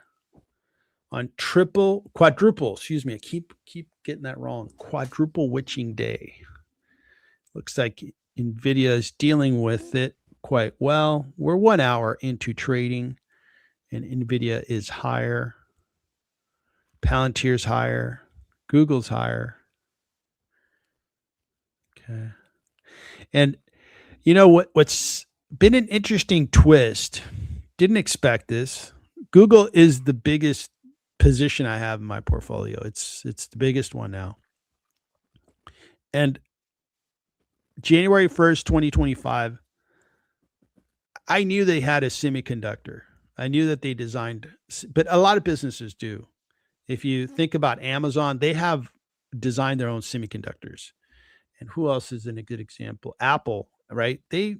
on quadruple. Excuse me, I keep getting that wrong. Quadruple witching day. Looks like Nvidia is dealing with it quite well. We're 1 hour into trading, and Nvidia is higher. Palantir's higher. Google's higher. Okay, and what's been an interesting twist. Didn't expect this. Google is the biggest position I have in my portfolio. It's the biggest one now. And January 1st, 2025, I knew they had a semiconductor. I knew that they designed, but a lot of businesses do. If you think about Amazon, they have designed their own semiconductors. And who else is in a good example? Apple, right? They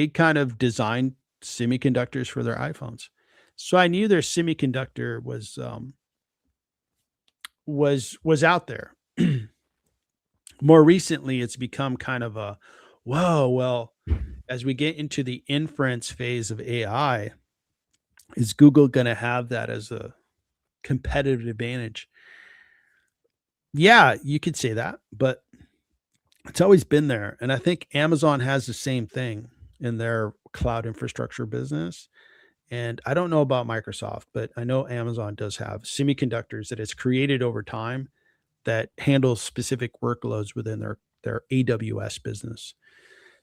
kind of designed semiconductors for their iPhones. So I knew their semiconductor was out there. More recently, it's become kind of a whoa. Well, as we get into the inference phase of AI, is Google going to have that as a competitive advantage? Yeah, you could say that, but it's always been there. And I think Amazon has the same thing in their cloud infrastructure business. And I don't know about Microsoft, but I know Amazon does have semiconductors that it's created over time that handle specific workloads within their AWS business.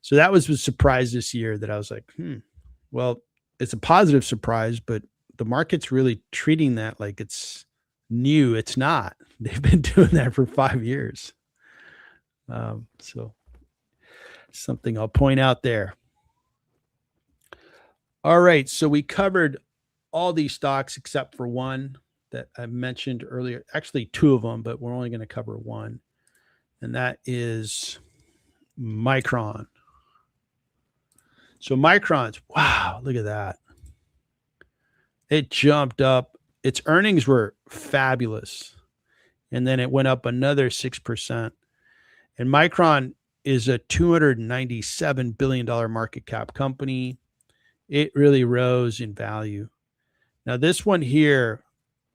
So that was a surprise this year that I was like, well, it's a positive surprise, but the market's really treating that like it's new. It's not. They've been doing that for 5 years. So something I'll point out there. All right, so we covered all these stocks except for one that I mentioned earlier. Actually, two of them, but we're only going to cover one, and that is Micron. So Micron's, wow, look at that. It jumped up. Its earnings were fabulous, and then it went up another 6%. And Micron is a $297 billion market cap company. It really rose in value. Now, this one here,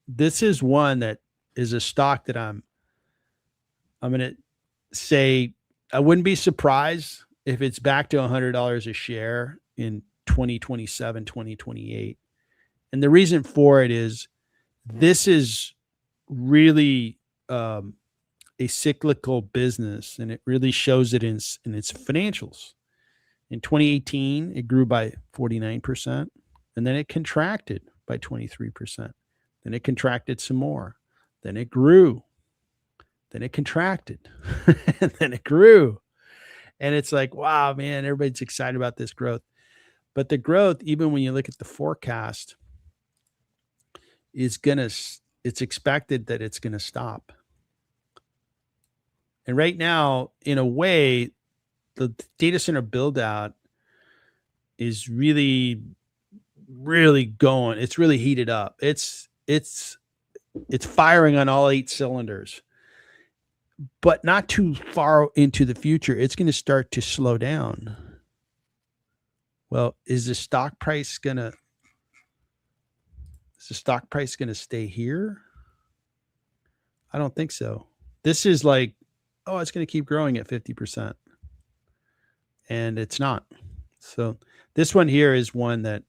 this is one that is a stock that I'm going to say I wouldn't be surprised if it's back to $100 a share in 2027, 2028. And the reason for it is this is really a cyclical business, and it really shows it in its financials. In 2018, it grew by 49%, and then it contracted by 23%. Then it contracted some more. Then it grew. Then it contracted. And then it grew. And it's like, wow, man, everybody's excited about this growth. But the growth, even when you look at the forecast, it's expected that it's going to stop. And right now, in a way, the data center build out is really, really going. It's really heated up. It's firing on all 8 cylinders, but not too far into the future. It's going to start to slow down. Well, is the stock price going to stay here? I don't think so. This is like, oh, it's going to keep growing at 50%. And it's not. So this one here is one that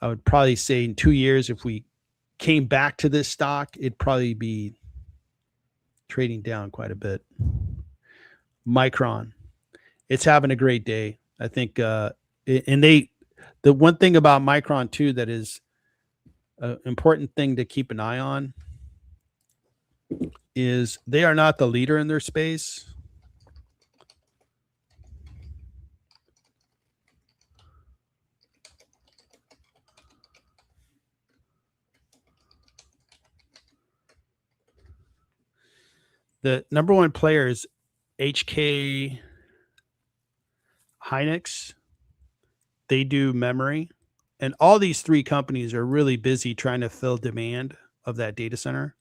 I would probably say in 2 years, if we came back to this stock, it'd probably be trading down quite a bit. Micron, it's having a great day. I think, and the The one thing about Micron too that is an important thing to keep an eye on is they are not the leader in their space. The number one player is HK Hynix. They do memory. And all these three companies are really busy trying to fill demand of that data center.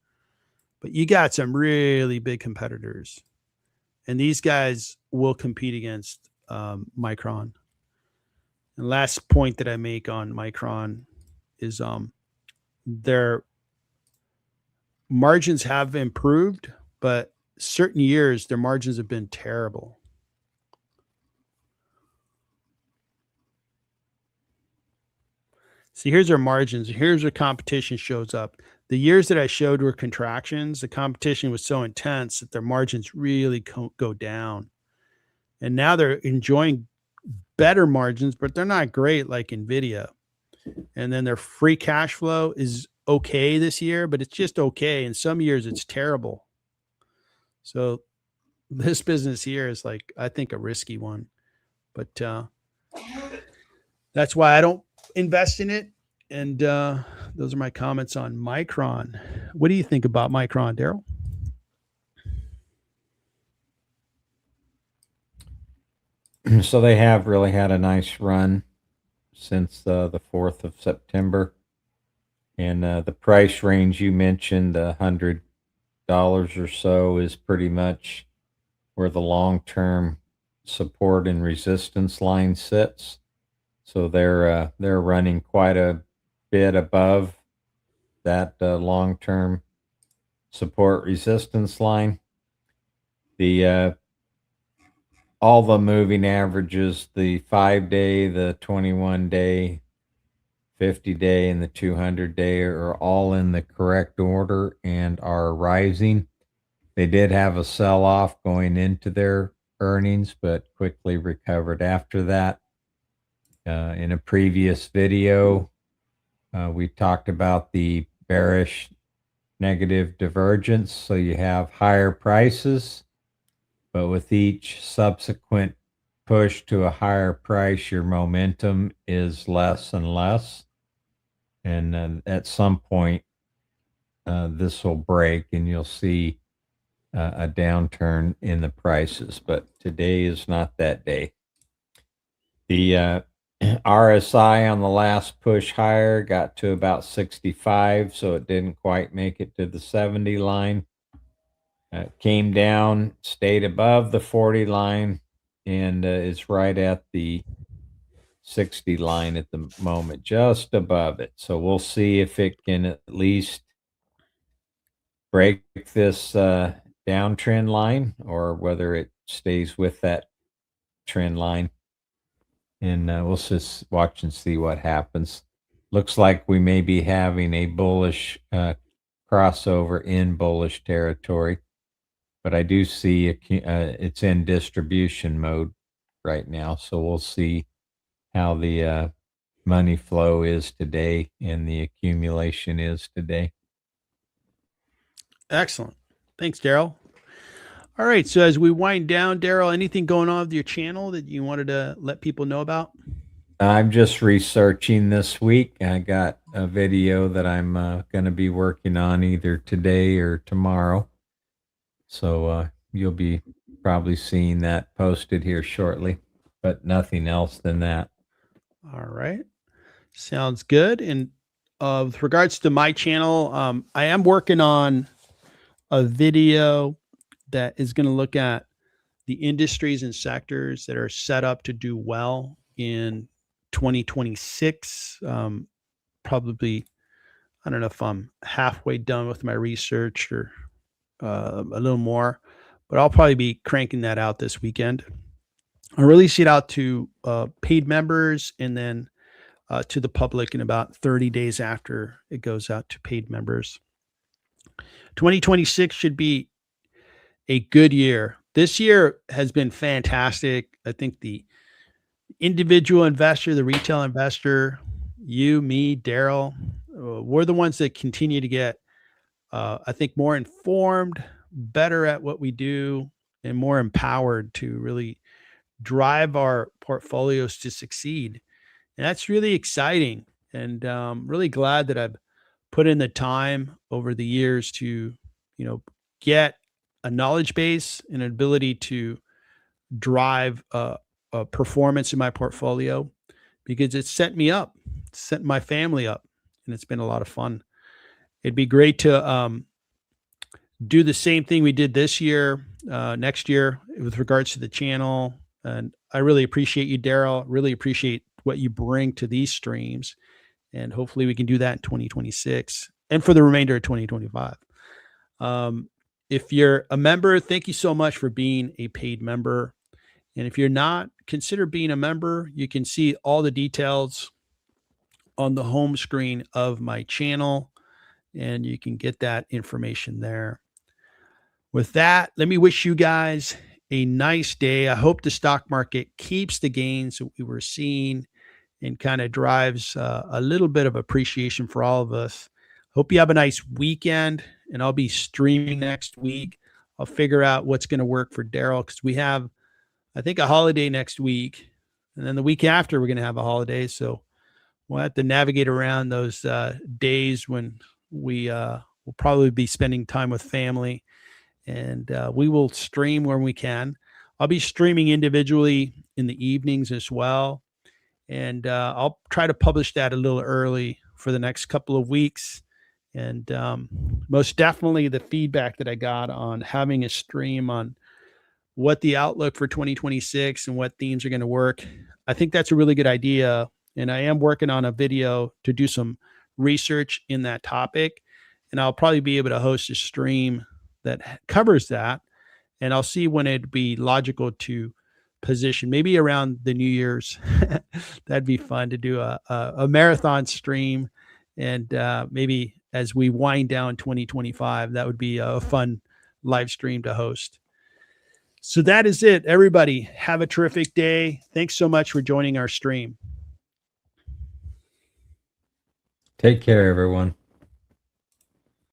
But you got some really big competitors. And these guys will compete against Micron. And last point that I make on Micron is their margins have improved, but certain years their margins have been terrible. See, here's our margins. Here's where competition shows up. The years that I showed were contractions. The competition was so intense that their margins really go down. And now they're enjoying better margins, but they're not great like NVIDIA. And then their free cash flow is okay this year, but it's just okay. In some years, it's terrible. So this business here is like, I think, a risky one. But that's why I don't invest in it. And those are my comments on Micron. What do you think about Micron, Daryl? So they have really had a nice run since the 4th of September. And the price range you mentioned, $100 or so, is pretty much where the long-term support and resistance line sits. So they're running quite a bit above that long-term support resistance line. The all the moving averages, the 5-day, the 21-day, 50-day, and the 200-day are all in the correct order and are rising. They did have a sell-off going into their earnings, but quickly recovered after that. In a previous video, we talked about the bearish negative divergence. So you have higher prices, but with each subsequent push to a higher price, your momentum is less and less. And at some point, this will break and you'll see a downturn in the prices. But today is not that day. The RSI on the last push higher got to about 65, so it didn't quite make it to the 70 line. Came down, stayed above the 40 line, and is right at the 60 line at the moment, just above it. So we'll see if it can at least break this downtrend line or whether it stays with that trend line. And we'll just watch and see what happens. Looks like we may be having a bullish crossover in bullish territory, but I do see it's in distribution mode right now. So we'll see how the money flow is today and the accumulation is today. Excellent. Thanks, Daryl. All right. So as we wind down, Daryl, anything going on with your channel that you wanted to let people know about? I'm just researching this week. I got a video that I'm going to be working on either today or tomorrow. So you'll be probably seeing that posted here shortly, but nothing else than that. All right. Sounds good. And with regards to my channel, I am working on a video that is going to look at the industries and sectors that are set up to do well in 2026. Probably, I don't know if I'm halfway done with my research or a little more, but I'll probably be cranking that out this weekend. I'll release it out to paid members and then to the public in about 30 days after it goes out to paid members. 2026 should be a good year. This year has been fantastic. I think the individual investor, the retail investor, you, me, Daryl, we're the ones that continue to get, I think, more informed, better at what we do, and more empowered to really drive our portfolios to succeed. And that's really exciting. And really glad that I've put in the time over the years to, get a knowledge base and an ability to drive a performance in my portfolio because it's set me up, set my family up, and it's been a lot of fun. It'd be great to do the same thing we did this year, next year with regards to the channel. And I really appreciate you, Daryl. Really appreciate what you bring to these streams. And hopefully we can do that in 2026 and for the remainder of 2025. If you're a member, thank you so much for being a paid member. And if you're not, consider being a member. You can see all the details on the home screen of my channel, and you can get that information there. With that, let me wish you guys a nice day. I hope the stock market keeps the gains that we were seeing and kind of drives a little bit of appreciation for all of us. Hope you have a nice weekend, and I'll be streaming next week. I'll figure out what's going to work for Daryl because we have, I think, a holiday next week. And then the week after, we're going to have a holiday. So we'll have to navigate around those days when we will probably be spending time with family. And we will stream when we can. I'll be streaming individually in the evenings as well. And I'll try to publish that a little early for the next couple of weeks. And most definitely the feedback that I got on having a stream on what the outlook for 2026 and what themes are going to work, I think that's a really good idea. And I am working on a video to do some research in that topic. And I'll probably be able to host a stream that covers that. And I'll see when it'd be logical to position, maybe around the New Year's. That'd be fun to do a marathon stream. And maybe as we wind down 2025, that would be a fun live stream to host. So that is it. Everybody, have a terrific day. Thanks so much for joining our stream. Take care, everyone.